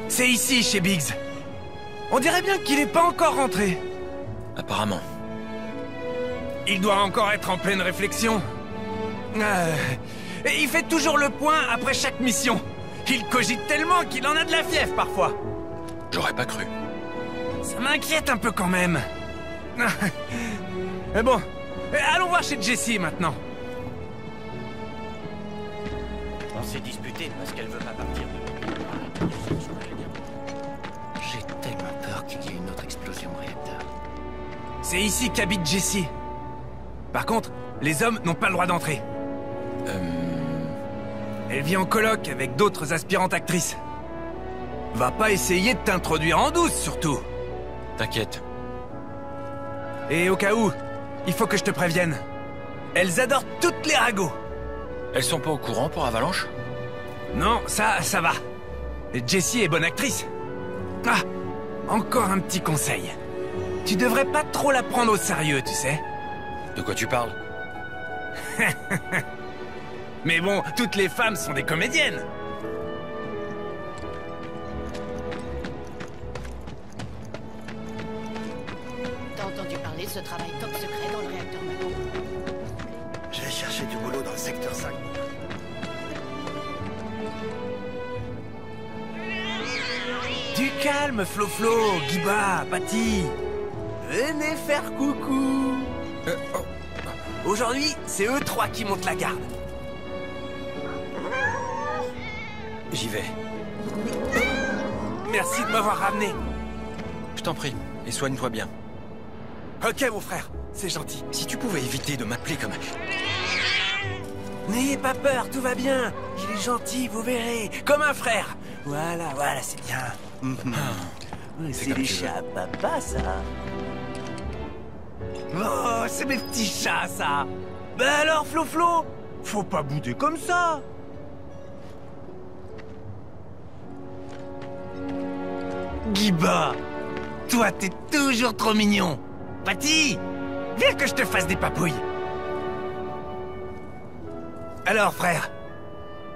C'est ici, chez Biggs. On dirait bien qu'il n'est pas encore rentré. Apparemment. Il doit encore être en pleine réflexion. Et il fait toujours le point après chaque mission. Il cogite tellement qu'il en a de la fièvre parfois. J'aurais pas cru. Ça m'inquiète un peu quand même. Mais bon, allons voir chez Jessie maintenant. On s'est disputé parce qu'elle veut pas partir de... J'ai tellement peur qu'il y ait une autre explosion au réacteur. C'est ici qu'habite Jessie. Par contre, les hommes n'ont pas le droit d'entrer. Elle vit en coloc avec d'autres aspirantes actrices. Va pas essayer de t'introduire en douce, surtout. T'inquiète. Et au cas où, il faut que je te prévienne. Elles adorent toutes les ragots. Elles sont pas au courant pour Avalanche? Non, ça va. Jessie est bonne actrice. Ah, encore un petit conseil. Tu devrais pas trop la prendre au sérieux, tu sais. De quoi tu parles? Mais bon, toutes les femmes sont des comédiennes. T'as entendu parler de ce travail top secret dans le réacteur Mako? J'ai cherché du boulot dans le secteur 5. Du calme, Flo-Flo, Guiba, Patty. Venez faire coucou. Aujourd'hui, c'est eux trois qui montent la garde. J'y vais. Merci de m'avoir ramené. Je t'en prie, et soigne-toi bien. Ok, mon frère, c'est gentil. Si tu pouvais éviter de m'appeler comme... N'ayez pas peur, tout va bien. Il est gentil, vous verrez. Comme un frère. Voilà, c'est bien. C'est les chats à papa, ça. Oh, c'est mes petits chats, ça. Ben alors, Flo-Flo, faut pas bouder comme ça. Guiba, toi, t'es toujours trop mignon. Patty, viens que je te fasse des papouilles. Alors, frère,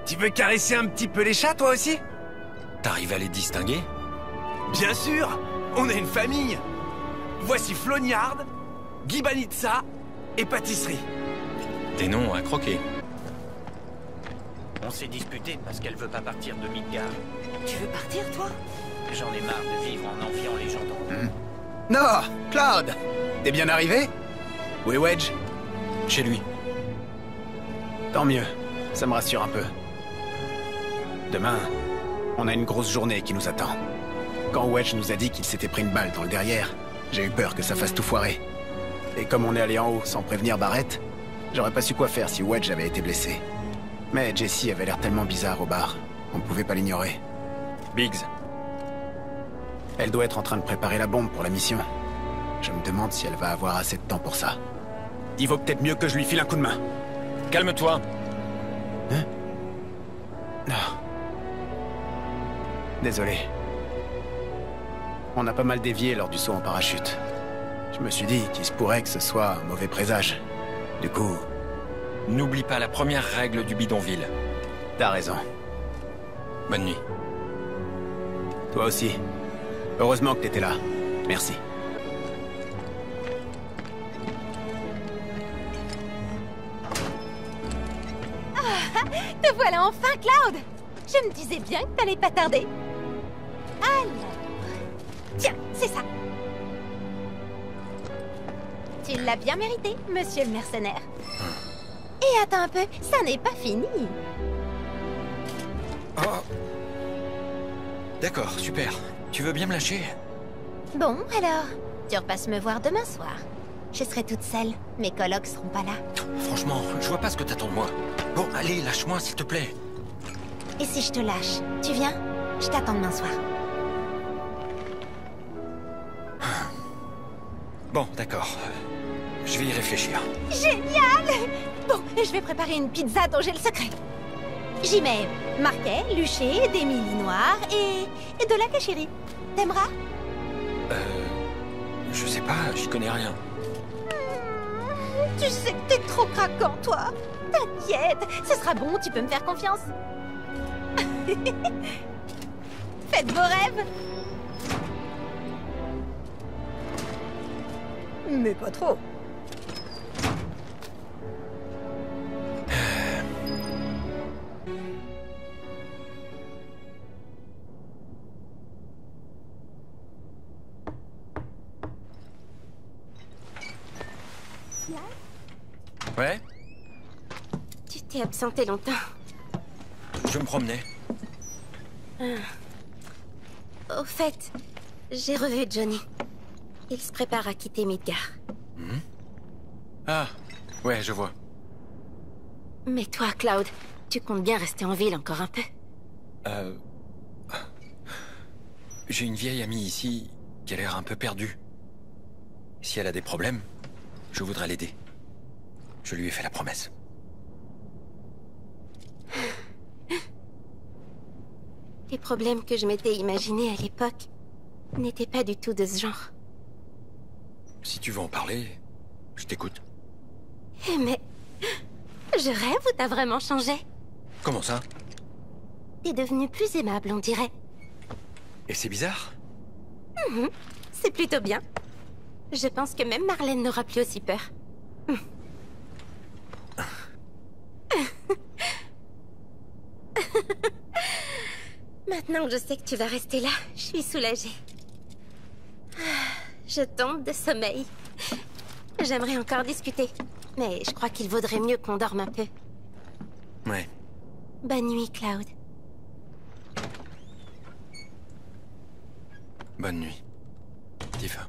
tu veux caresser un petit peu les chats, toi aussi? T'arrives à les distinguer? Bien sûr, on est une famille. Voici Flognard, Gibanitsa et Pâtisserie. Des noms à croquer. On s'est disputé parce qu'elle veut pas partir de Midgard. Tu veux partir, toi? J'en ai marre de vivre en enviant les gens d'en haut. Non, Cloud, t'es bien arrivé? Où est Wedge? Chez lui. Tant mieux, ça me rassure un peu. Demain, on a une grosse journée qui nous attend. Quand Wedge nous a dit qu'il s'était pris une balle dans le derrière, j'ai eu peur que ça fasse tout foirer. Et comme on est allé en haut sans prévenir Barrett, j'aurais pas su quoi faire si Wedge avait été blessé. Mais Jessie avait l'air tellement bizarre au bar, on ne pouvait pas l'ignorer. Biggs. Elle doit être en train de préparer la bombe pour la mission. Je me demande si elle va avoir assez de temps pour ça. Il vaut peut-être mieux que je lui file un coup de main. Calme-toi. Hein? Non. Désolé. On a pas mal dévié lors du saut en parachute. Je me suis dit qu'il se pourrait que ce soit un mauvais présage. Du coup... N'oublie pas la première règle du bidonville. T'as raison. Bonne nuit. Toi aussi. Heureusement que t'étais là. Merci. Ah, te voilà enfin, Cloud! Je me disais bien que t'allais pas tarder. Alors... Tiens, c'est ça. Tu l'as bien mérité, monsieur le mercenaire. Et attends un peu, ça n'est pas fini. Oh. D'accord, super. Tu veux bien me lâcher? Bon, alors, tu repasses me voir demain soir. Je serai toute seule, mes colocs seront pas là. Franchement, je vois pas ce que t'attends de moi. Bon, allez, lâche-moi, s'il te plaît. Et si je te lâche, tu viens? Je t'attends demain soir. Bon, d'accord. Je vais y réfléchir. Génial! Bon, je vais préparer une pizza dont j'ai le secret. J'y mets marquet, luché, des millis noirs et de la cachérie. T'aimeras? Je sais pas, j'y connais rien. Tu sais que t'es trop craquant, toi. T'inquiète, ce sera bon, tu peux me faire confiance. Faites vos rêves. Mais pas trop. Ouais? Tu t'es absenté longtemps. Je me promenais. Au fait, j'ai revu Johnny. Il se prépare à quitter Midgar. Ah, ouais, je vois. Mais toi, Cloud, tu comptes bien rester en ville encore un peu? J'ai une vieille amie ici qui a l'air un peu perdue. Si elle a des problèmes, je voudrais l'aider. Je lui ai fait la promesse. Les problèmes que je m'étais imaginés à l'époque n'étaient pas du tout de ce genre. Si tu veux en parler, je t'écoute. Mais... je rêve ou t'as vraiment changé? Comment ça? T'es devenu plus aimable, on dirait. Et c'est bizarre? C'est plutôt bien. Je pense que même Marlène n'aura plus aussi peur. Maintenant que je sais que tu vas rester là, je suis soulagée. Je tombe de sommeil. J'aimerais encore discuter, mais je crois qu'il vaudrait mieux qu'on dorme un peu. Ouais. Bonne nuit, Cloud. Bonne nuit, Tifa.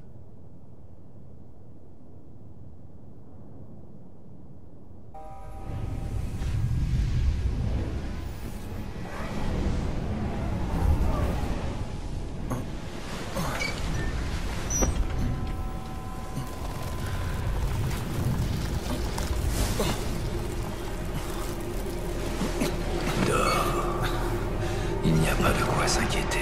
Il n'y a pas de quoi s'inquiéter.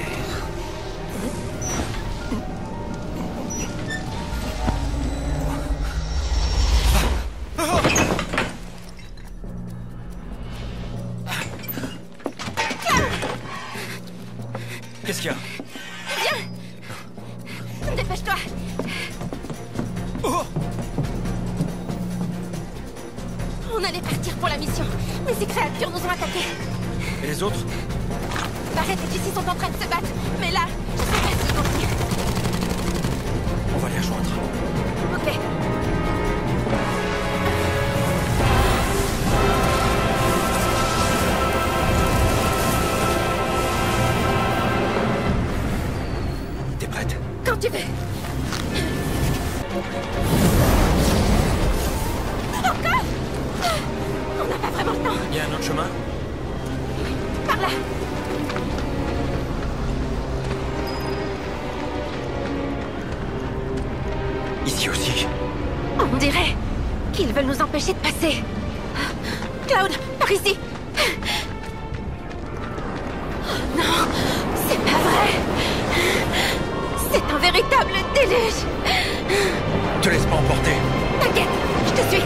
Qu'est-ce qu'il y a? Viens! Dépêche-toi! Oh! On allait partir pour la mission, mais ces créatures nous ont attaqués. Et les autres? Barrett et Jessie sont en train de se battre, mais là, je sais pas s'ils vont venir. On va les rejoindre. Ok. T'es prête? Quand tu veux. Encore? On n'a pas vraiment le temps. Il y a un autre chemin? Par là. Ici aussi. On dirait qu'ils veulent nous empêcher de passer. Cloud, par ici. Oh non, c'est pas vrai. C'est un véritable déluge. Te laisse pas emporter. T'inquiète, je te suis.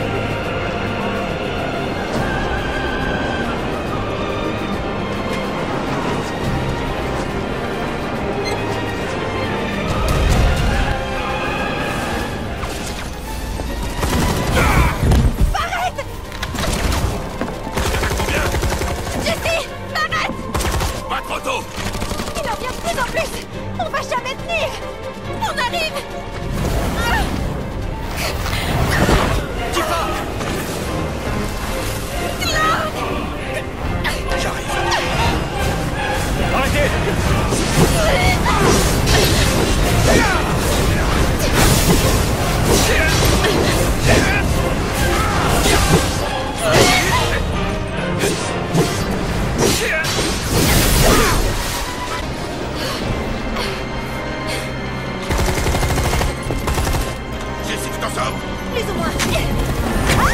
Jessie, tu t'en sors? Plus ou moins.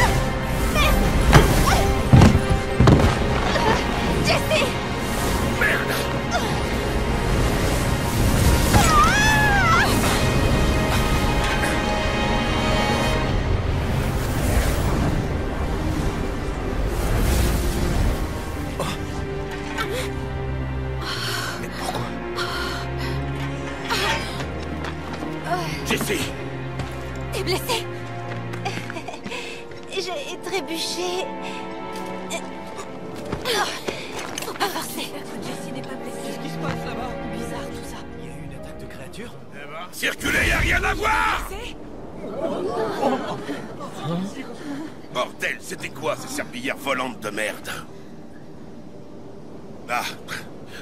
Jessie! T'es blessé? J'ai trébuché. Faut pas forcer. Jessie n'est pas blessée. Qu'est-ce qui se passe là-bas? Bizarre tout ça. Il y a eu une attaque de créatures? Circulez, y a rien à voir! Bordel, c'était quoi ces serpillères volantes de merde? Ah,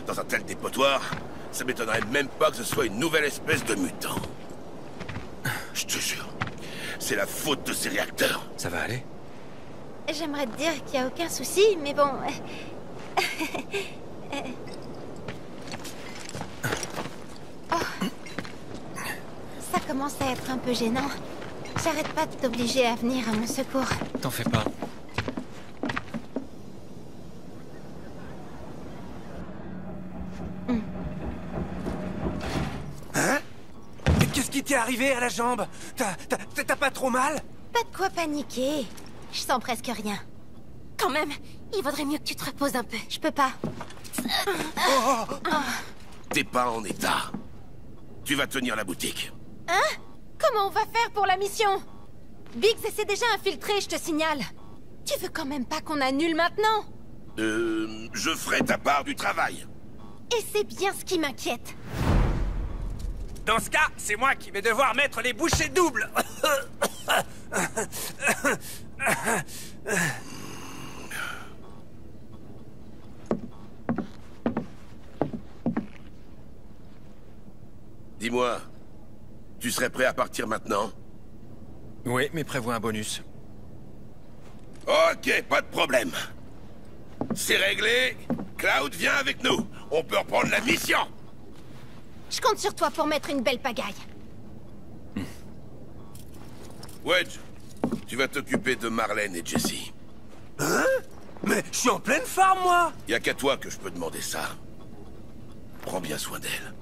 dans un tel dépotoir, ça m'étonnerait même pas que ce soit une nouvelle espèce de mutant. Je te jure, c'est la faute de ces réacteurs. Ça va aller? J'aimerais te dire qu'il n'y a aucun souci, mais bon... Oh. Ça commence à être un peu gênant. J'arrête pas de t'obliger à venir à mon secours. T'en fais pas. Hein? Mais qu'est-ce qui t'est arrivé à la jambe? T'as pas trop mal? Pas de quoi paniquer. Je sens presque rien. Quand même, il vaudrait mieux que tu te reposes un peu. Je peux pas. T'es pas en état. Tu vas tenir la boutique. Hein? Comment on va faire pour la mission? Biggs s'est déjà infiltré, je te signale. Tu veux quand même pas qu'on annule maintenant? Je ferai ta part du travail. Et c'est bien ce qui m'inquiète. Dans ce cas, c'est moi qui vais devoir mettre les bouchées doubles. Dis-moi, tu serais prêt à partir maintenant? Oui, mais prévois un bonus. Ok, pas de problème. C'est réglé. Cloud, viens avec nous. On peut reprendre la mission. Je compte sur toi pour mettre une belle pagaille. Wedge, tu vas t'occuper de Marlène et Jessie. Hein? Mais je suis en pleine forme, moi! Y a qu'à toi que je peux demander ça. Prends bien soin d'elle.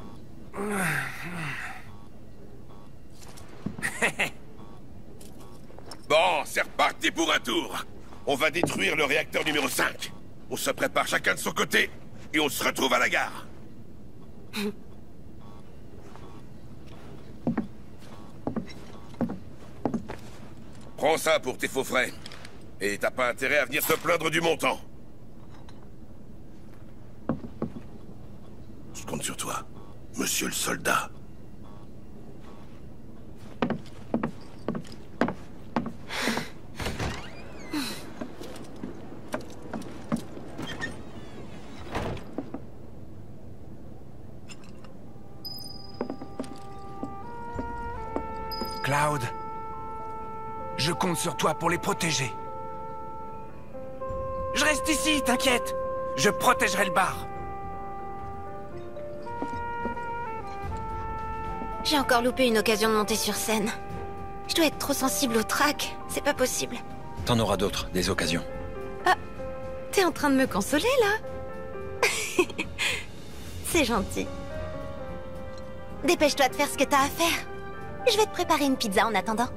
Bon, c'est reparti pour un tour. On va détruire le réacteur numéro 5. On se prépare chacun de son côté et on se retrouve à la gare. Prends ça pour tes faux frais. Et t'as pas intérêt à venir te plaindre du montant. Je compte sur toi, monsieur le soldat. Cloud, je compte sur toi pour les protéger. Je reste ici, t'inquiète. Je protégerai le bar. J'ai encore loupé une occasion de monter sur scène. Je dois être trop sensible au trac. C'est pas possible. T'en auras d'autres, des occasions. Ah, t'es en train de me consoler, là? C'est gentil. Dépêche-toi de faire ce que t'as à faire. Je vais te préparer une pizza en attendant.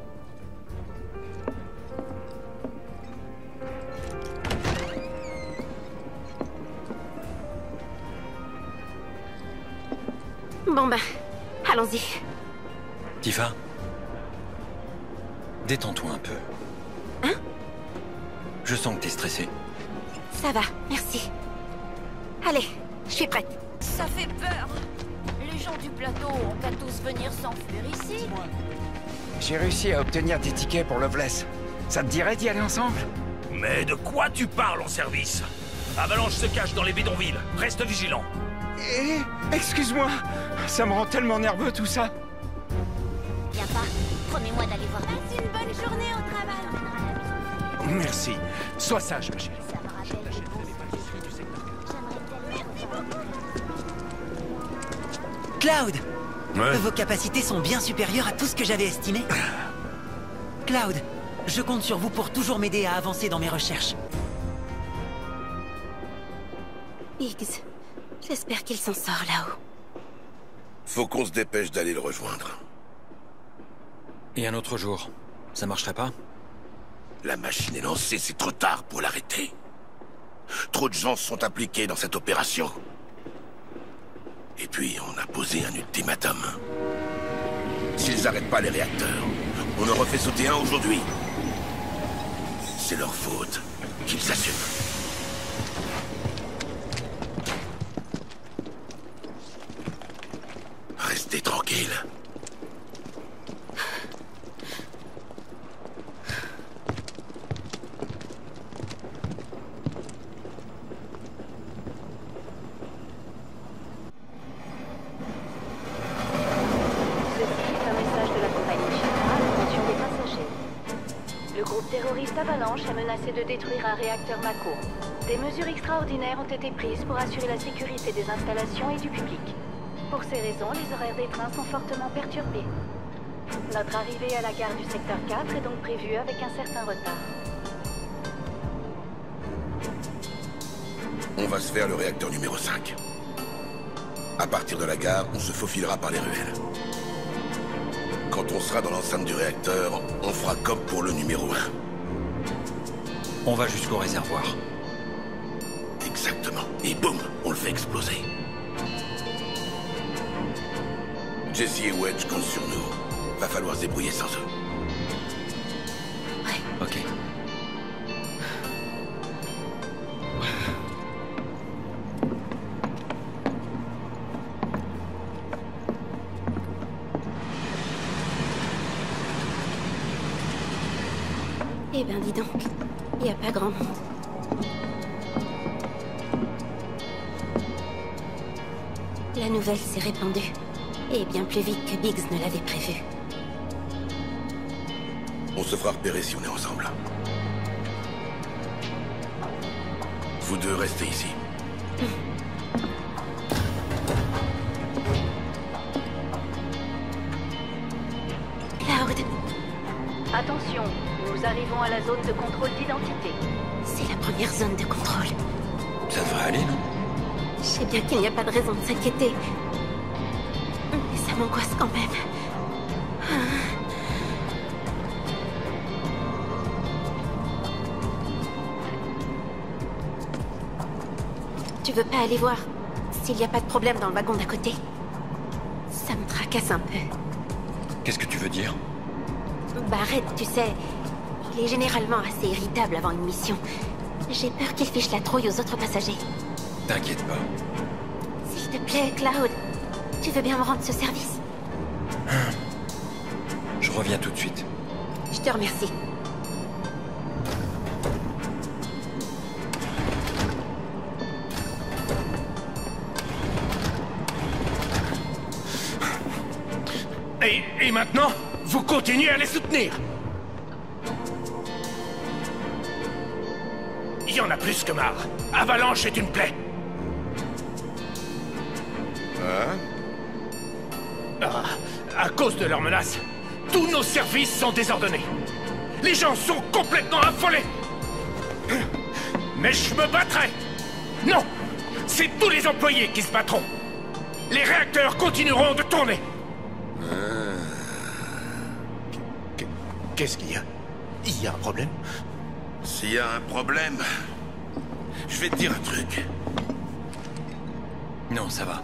Bon ben, allons-y. Tifa, détends-toi un peu. Hein? Je sens que t'es stressée. Ça va, merci. Allez, je suis prête. Ça fait peur. Les gens du plateau ont qu'à tous venir s'enfuir ici. J'ai réussi à obtenir des tickets pour Loveless. Ça te dirait d'y aller ensemble? Mais de quoi tu parles en service? Avalanche se cache dans les bidonvilles. Reste vigilant. Excuse-moi, ça me rend tellement nerveux tout ça. Viens pas, promets-moi d'aller voir. Passe une bonne journée au travail. Merci. Sois sage, ma chérie. Cloud! Ouais. Vos capacités sont bien supérieures à tout ce que j'avais estimé. Cloud, je compte sur vous pour toujours m'aider à avancer dans mes recherches. Biggs, j'espère qu'il s'en sort là-haut. Faut qu'on se dépêche d'aller le rejoindre. Et un autre jour, ça marcherait pas? La machine est lancée, c'est trop tard pour l'arrêter. Trop de gens sont impliqués dans cette opération. Et puis, on a posé un ultimatum. s'ils arrêtent pas les réacteurs. On en refait sauter un aujourd'hui. C'est leur faute. Qu'ils s'assument. Restez tranquille. Avalanche a menacé de détruire un réacteur Mako. Des mesures extraordinaires ont été prises pour assurer la sécurité des installations et du public. Pour ces raisons, les horaires des trains sont fortement perturbés. Notre arrivée à la gare du secteur 4 est donc prévue avec un certain retard. On va se faire le réacteur numéro 5. À partir de la gare, on se faufilera par les ruelles. Quand on sera dans l'enceinte du réacteur, on fera comme pour le numéro 1. On va jusqu'au réservoir. Exactement. Et boum, on le fait exploser. Jesse et Wedge comptent sur nous. Va falloir se débrouiller sans eux. Ouais. Ok. Eh ben dis donc, il n'y a pas grand monde. La nouvelle s'est répandue. Et bien plus vite que Biggs ne l'avait prévu. On se fera repérer si on est ensemble. Vous deux restez ici. Cloud. Attention, nous arrivons à la zone de contrôle d'identité. C'est la première zone de contrôle. Ça devrait aller, non? Je sais bien qu'il n'y a pas de raison de s'inquiéter. Mais ça m'angoisse quand même. Tu veux pas aller voir s'il n'y a pas de problème dans le wagon d'à côté? Ça me tracasse un peu. Qu'est-ce que tu veux dire? Barrett, tu sais, il est généralement assez irritable avant une mission. J'ai peur qu'il fiche la trouille aux autres passagers. T'inquiète pas. S'il te plaît, Cloud, tu veux bien me rendre ce service? Je reviens tout de suite. Je te remercie. Et maintenant, vous continuez à les soutenir. Il y en a plus que marre. Avalanche est une plaie. À cause de leurs menaces, tous nos services sont désordonnés. Les gens sont complètement affolés. Mais je me battrai. Non, c'est tous les employés qui se battront. Les réacteurs continueront de tourner. Qu'est-ce qu'il y a? Il y a un problème? S'il y a un problème, je vais te dire un truc. Non, ça va.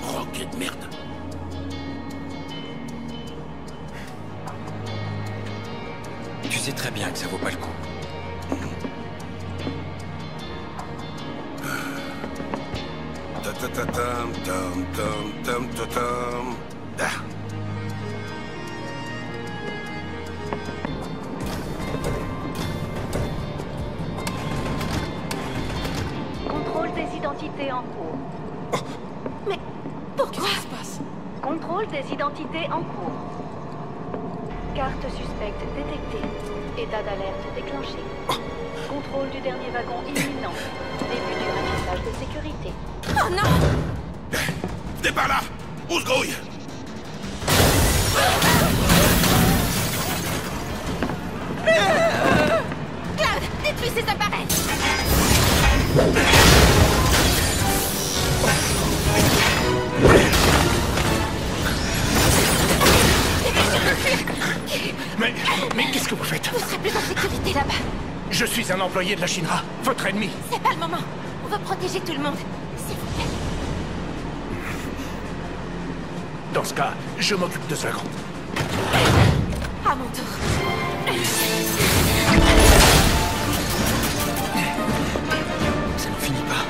Roquet de merde. Tu sais très bien que ça vaut pas le coup. Contrôle des identités en cours. Mais pourquoi? Qu'est-ce qui se passe? Contrôle des identités en cours. Carte suspecte détectée. État d'alerte déclenché. Contrôle du dernier wagon imminent. Début du ratissage de sécurité. Oh non! Venez par là! On se grouille! Cloud, détruis ces appareils! Mais qu'est-ce que vous faites? Vous serez plus en sécurité là-bas. Je suis un employé de la Shinra, votre ennemi. C'est pas le moment. On va protéger tout le monde. S'il vous plaît. Dans ce cas, je m'occupe de ce groupe. À mon tour. Ça n'en finit pas.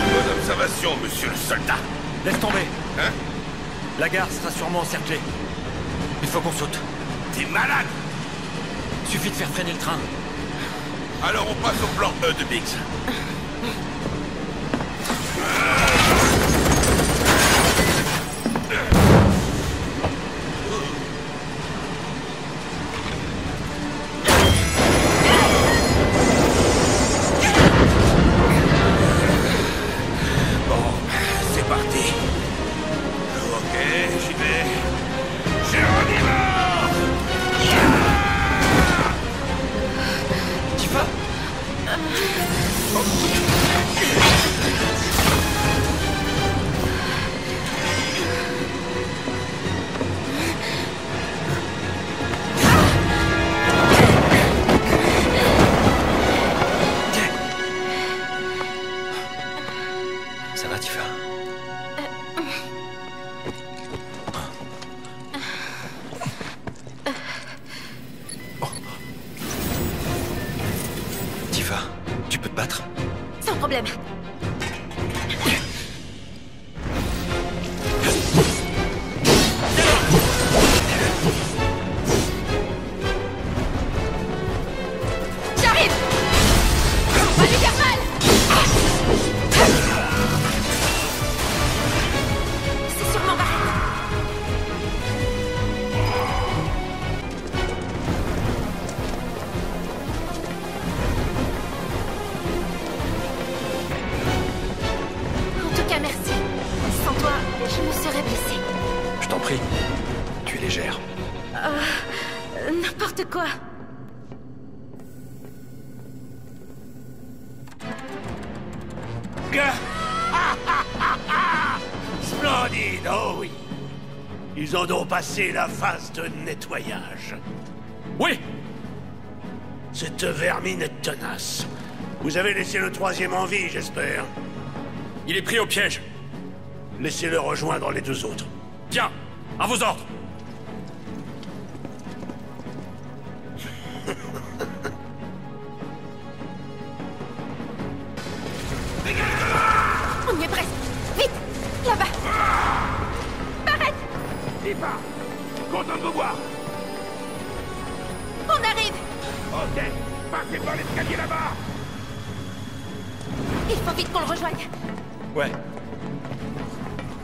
Bonne observation, monsieur le soldat. Laisse tomber. Hein? La gare sera sûrement encerclée. Il faut qu'on saute. T'es malade! Suffit de faire freiner le train. Alors on passe au plan E de Biggs. Bon, c'est parti. Ok, j'y vais. Géronimo! Tifa! Ça va, Tifa? Tifa, tu peux te battre? Sans problème. J'arrive! On va lui faire mal! C'est sûrement Barrett. En tout cas, merci. Sans toi, je me serais blessée. Je t'en prie. Tu es légère. N'importe quoi. Splendide, oh oui. Ils ont donc passé la phase de nettoyage. Oui. Cette vermine est tenace. Vous avez laissé le troisième en vie, j'espère. Il est pris au piège. Laissez-le rejoindre les deux autres. Bien, à vos ordres. On y est presque. Vite! Là-bas! Barrett! Tifa! Content de vous voir. On arrive! Ok, passez par l'escalier là-bas. Il faut vite qu'on le rejoigne. Ouais.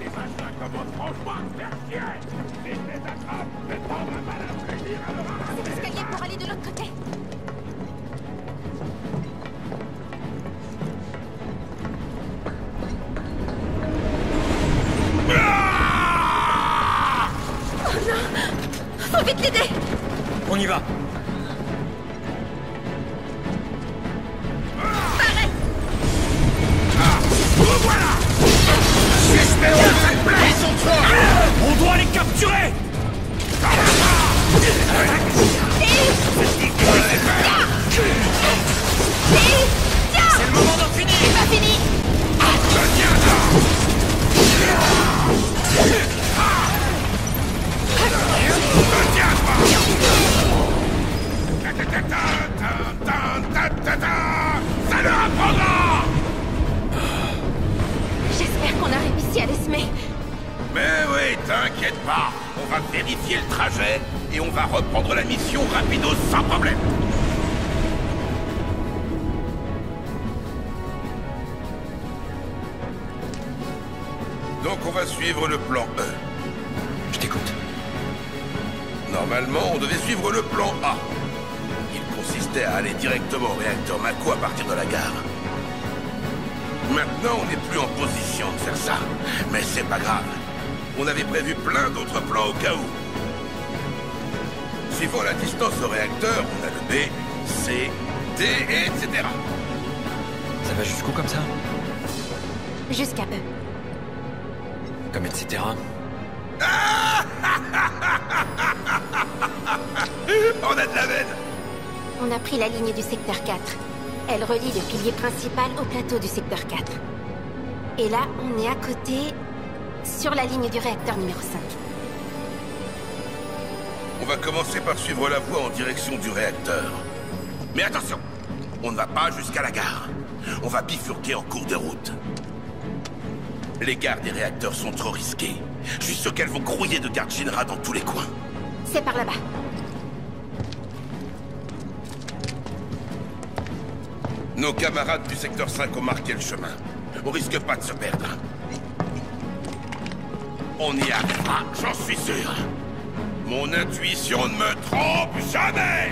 Les machins commencent franchement à se faire chier. Si je les attrape, je vais prendre un malin plaisir à leur arracher. C'est l'escalier pour aller de l'autre côté. Oh non! Faut vite l'aider! On y va. Barrett! Voilà! Suspect de cette plaie! Ils sont forts! On doit les capturer! C'est le moment d'en finir! C'est pas fini! Ça leur apprendra! J'espère qu'on a réussi à les semer. Mais oui, t'inquiète pas. On va vérifier le trajet et on va reprendre la mission rapido sans problème. Donc on va suivre le plan E. Je t'écoute. Normalement, on devait suivre le plan A. Il consistait à aller directement au réacteur Mako à partir de la gare. Maintenant, on n'est plus en position de faire ça. Mais c'est pas grave. On avait prévu plein d'autres plans au cas où. Suivant la distance au réacteur, on a le B, C, D, etc. Ça va jusqu'où comme ça? Jusqu'à peu. Comme etc. On a de la veine. On a pris la ligne du secteur 4. Elle relie le pilier principal au plateau du secteur 4. Et là, on est à côté, sur la ligne du réacteur numéro 5. On va commencer par suivre la voie en direction du réacteur. Mais attention, on ne va pas jusqu'à la gare. On va bifurquer en cours de route. Les gares des réacteurs sont trop risquées. Je suis sûr qu'elles vont grouiller de gardes Shinra dans tous les coins. C'est par là-bas. Nos camarades du secteur 5 ont marqué le chemin. On risque pas de se perdre. On y arrivera, j'en suis sûr. Mon intuition ne me trompe jamais!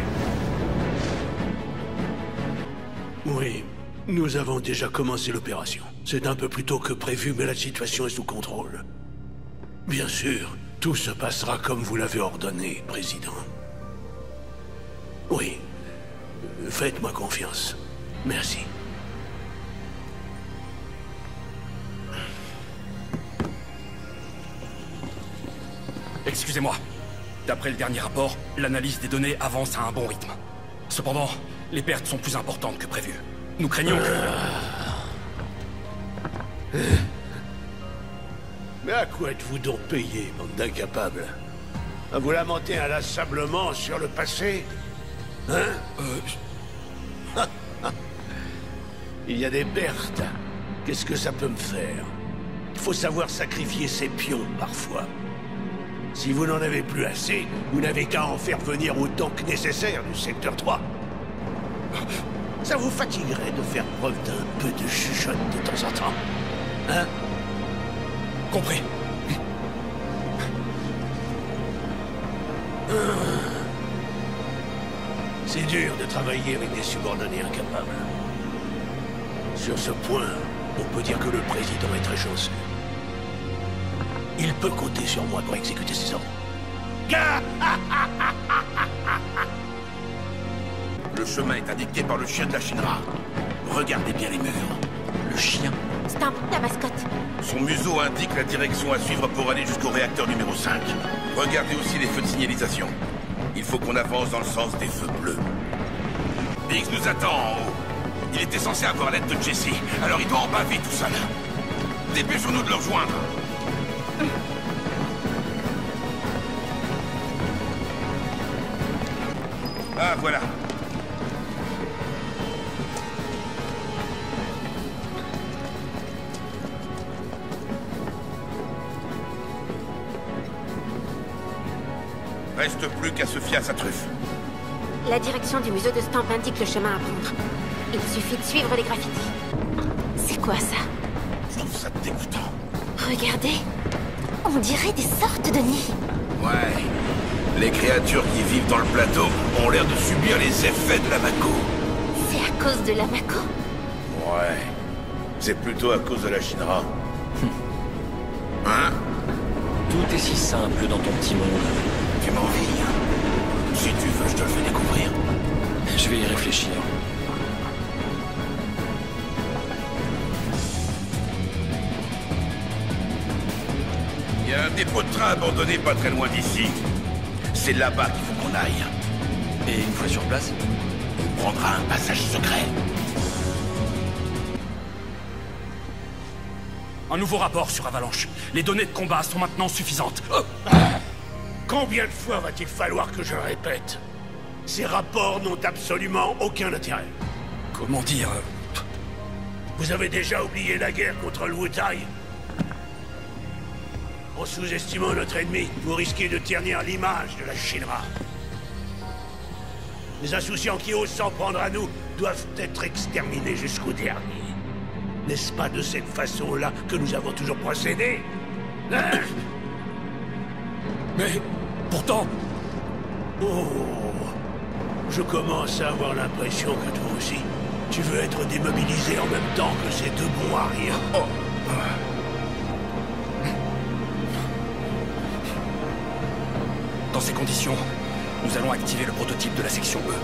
Oui, nous avons déjà commencé l'opération. C'est un peu plus tôt que prévu, mais la situation est sous contrôle. Bien sûr, tout se passera comme vous l'avez ordonné, Président. Oui, faites-moi confiance. Merci. Excusez-moi. D'après le dernier rapport, l'analyse des données avance à un bon rythme. Cependant, les pertes sont plus importantes que prévu. Nous craignons que... Mais à quoi êtes-vous donc payé, bande d'incapables? À vous lamenter inlassablement sur le passé? Hein? Il y a des pertes. Qu'est-ce que ça peut me faire? Il faut savoir sacrifier ses pions, parfois. Si vous n'en avez plus assez, vous n'avez qu'à en faire venir autant que nécessaire du secteur 3. Ça vous fatiguerait de faire preuve d'un peu de chuchote de temps en temps? Hein? Compris. C'est dur de travailler avec des subordonnés incapables. Sur ce point, on peut dire que le président est très chanceux. Il peut compter sur moi pour exécuter ses ordres. Le chemin est indiqué par le chien de la Shinra. Regardez bien les murs. Le chien? Stamp, la mascotte. Son museau indique la direction à suivre pour aller jusqu'au réacteur numéro 5. Regardez aussi les feux de signalisation. Il faut qu'on avance dans le sens des feux bleus. Biggs nous attend en haut. Il était censé avoir l'aide de Jesse, alors il doit en baver tout seul. Dépêchons-nous de le rejoindre. Ah, voilà. Reste plus qu'à se fier à sa truffe. La direction du museau de Stamp indique le chemin à prendre. Il suffit de suivre les graffitis. C'est quoi ça? Je trouve ça dégoûtant. Regardez. On dirait des sortes de nids. Ouais. Les créatures qui vivent dans le plateau ont l'air de subir les effets de la Mako. C'est à cause de la Mako? Ouais. C'est plutôt à cause de la Shinra. Hein? Tout est si simple dans ton petit monde. Tu m'envies. Si tu veux, je te le fais découvrir. Je vais y réfléchir. Il y a un dépôt de train abandonné pas très loin d'ici. C'est là-bas qu'il faut qu'on aille. Et une fois sur place, on prendra un passage secret. Un nouveau rapport sur Avalanche. Les données de combat sont maintenant suffisantes. Combien de fois va-t-il falloir que je le répète? Ces rapports n'ont absolument aucun intérêt. Comment dire? Vous avez déjà oublié la guerre contre le Wutai? En sous-estimant notre ennemi, vous risquez de ternir l'image de la Shinra. Les insouciants qui osent s'en prendre à nous doivent être exterminés jusqu'au dernier. N'est-ce pas de cette façon-là que nous avons toujours procédé? Hein? Mais, pourtant... Oh... Je commence à avoir l'impression que toi aussi, tu veux être démobilisé en même temps que ces deux bons à rien. Oh. Dans ces conditions, nous allons activer le prototype de la section E.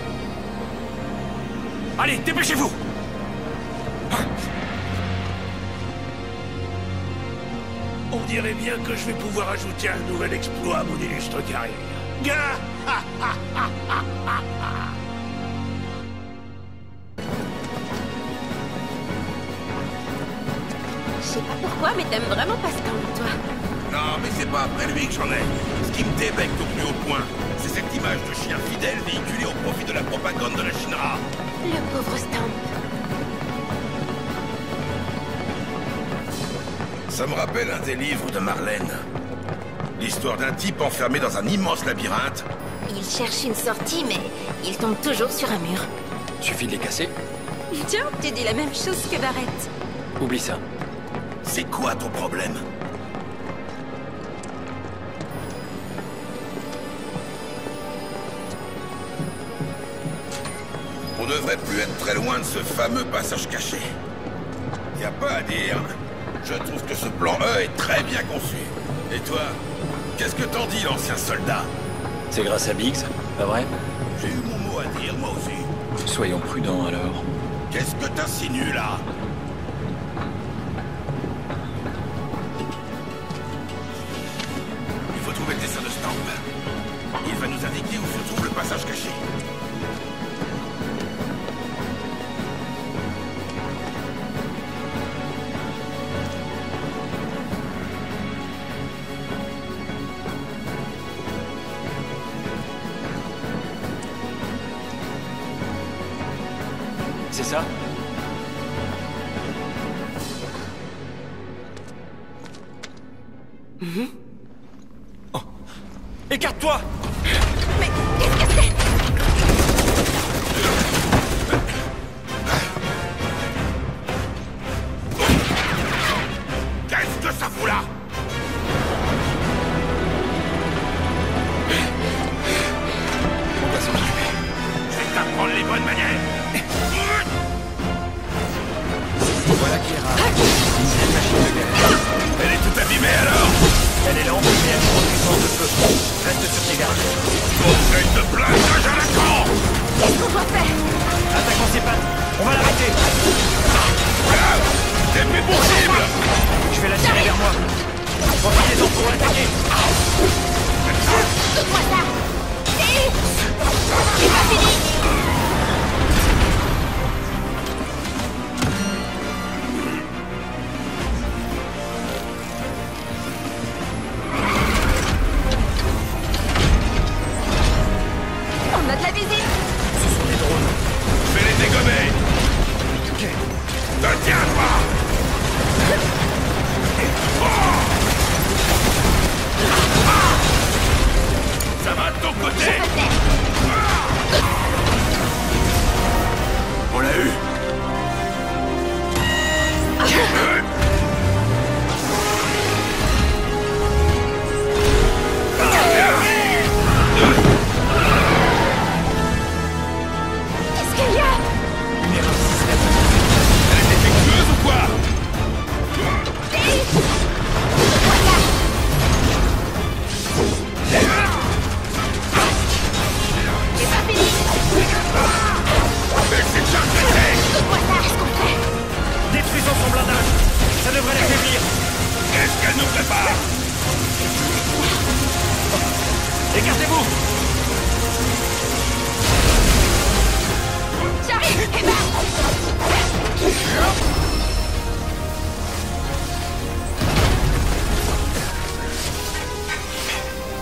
Allez, dépêchez-vous! On dirait bien que je vais pouvoir ajouter un nouvel exploit à mon illustre carrière. Gah! Je sais pas pourquoi, mais t'aimes vraiment pas Stamp, toi. Non, mais c'est pas après lui que j'en ai. Ce qui me débecte au plus haut point, c'est cette image de chien fidèle véhiculée au profit de la propagande de la Shinra. Le pauvre Stamp. Ça me rappelle un des livres de Marlène. L'histoire d'un type enfermé dans un immense labyrinthe. Il cherche une sortie, mais il tombe toujours sur un mur. Suffit de les casser. Tiens, tu dis la même chose que Barrett. Oublie ça. C'est quoi ton problème? On devrait plus être très loin de ce fameux passage caché. Y a pas à dire. Je trouve que ce plan E est très bien conçu. Et toi, qu'est-ce que t'en dis, l'ancien soldat? C'est grâce à Biggs, pas vrai? J'ai eu mon mot à dire, moi aussi. Soyons prudents alors. Qu'est-ce que t'insinues là? Il faut trouver le dessin de Stamp. Il va nous indiquer où se trouve le passage caché. C'est ça? Oh. Écarte-toi! Mais qu'est-ce que c'est? Qu'est-ce que ça fout là? On va s'en occuper. Je vais t'apprendre les bonnes manières. Voilà qui est rare. Une machine de guerre. Elle est toute abîmée alors? Elle est lente, mais elle prend puissance de feu. Reste sur tes gardes. Conseil de blindage à la con! Qu'est-ce qu'on doit faire? Attaquons ses pattes. On va l'arrêter. C'est plus possible! Je vais la tirer vers moi. Profitez-en pour l'attaquer. Donne-moi ça! C'est pas fini! On a de la visite! Ce sont des drones. Je vais les dégommer! Ok. Tiens, toi! Ça va de ton côté! On l'a eu! Qu'est-ce qu'il y a? Elle est défectueuse ou quoi? C'est pas fini! Mais c'est déjà traité! Donne-moi ça! Qu'est-ce qu'on fait? Détruisons son blindage. Ça devrait l'affaiblir. Qu'est-ce qu'elle nous prépare? Écartez-vous. J'arrive! Emma!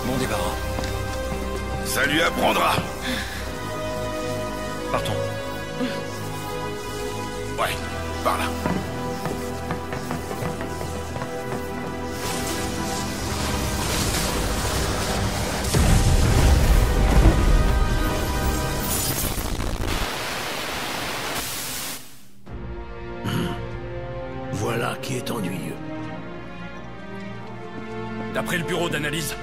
Mon débarras. Ça lui apprendra. Partons. Ouais, par là. Voilà qui est ennuyeux. D'après le bureau d'analyse,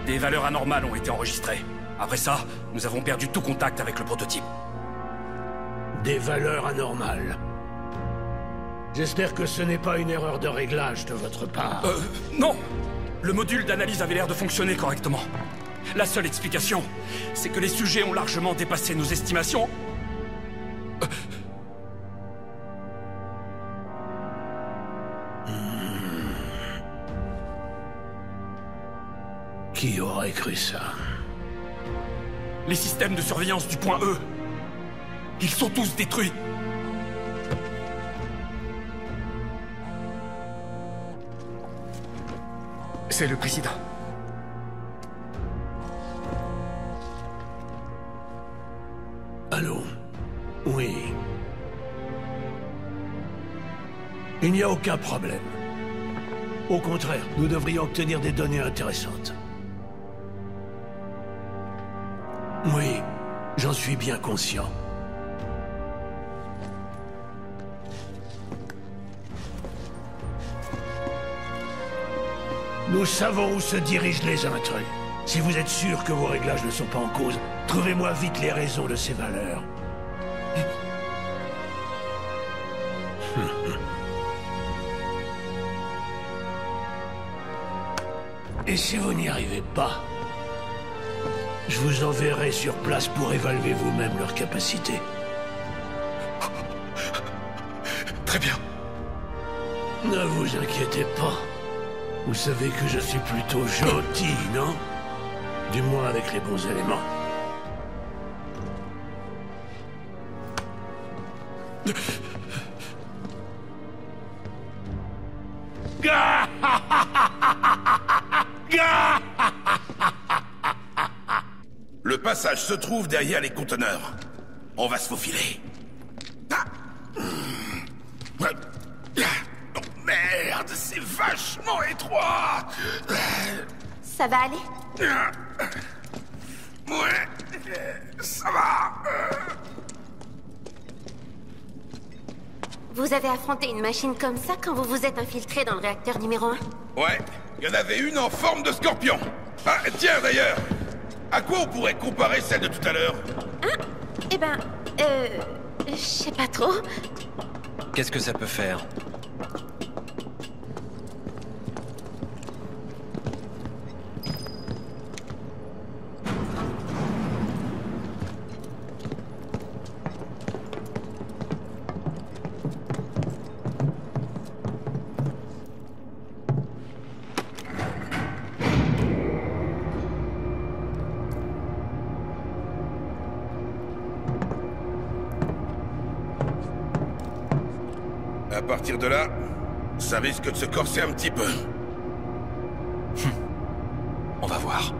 des valeurs anormales ont été enregistrées. Après ça, nous avons perdu tout contact avec le prototype. Des valeurs anormales. J'espère que ce n'est pas une erreur de réglage de votre part. Non! Le module d'analyse avait l'air de fonctionner correctement. La seule explication, c'est que les sujets ont largement dépassé nos estimations. Qui aurait cru ça? Les systèmes de surveillance du point E. Ils sont tous détruits. C'est le président. Allô? Oui. Il n'y a aucun problème. Au contraire, nous devrions obtenir des données intéressantes. Oui, j'en suis bien conscient. Nous savons où se dirigent les intrus. Si vous êtes sûr que vos réglages ne sont pas en cause, trouvez-moi vite les raisons de ces valeurs. Et si vous n'y arrivez pas, je vous enverrai sur place pour évaluer vous-même leurs capacités. Très bien. Ne vous inquiétez pas. Vous savez que je suis plutôt gentil, non? Du moins avec les bons éléments. Le passage se trouve derrière les conteneurs. On va se faufiler. Oh merde, c'est vachement étroit. Ça va aller? Ouais, ça va. Vous avez affronté une machine comme ça quand vous vous êtes infiltré dans le réacteur numéro 1? Ouais, il y en avait une en forme de scorpion. Ah, tiens d'ailleurs, à quoi on pourrait comparer celle de tout à l'heure? Hein? Eh ben, je sais pas trop. Qu'est-ce que ça peut faire? À partir de là, ça risque de se corser un petit peu. On va voir.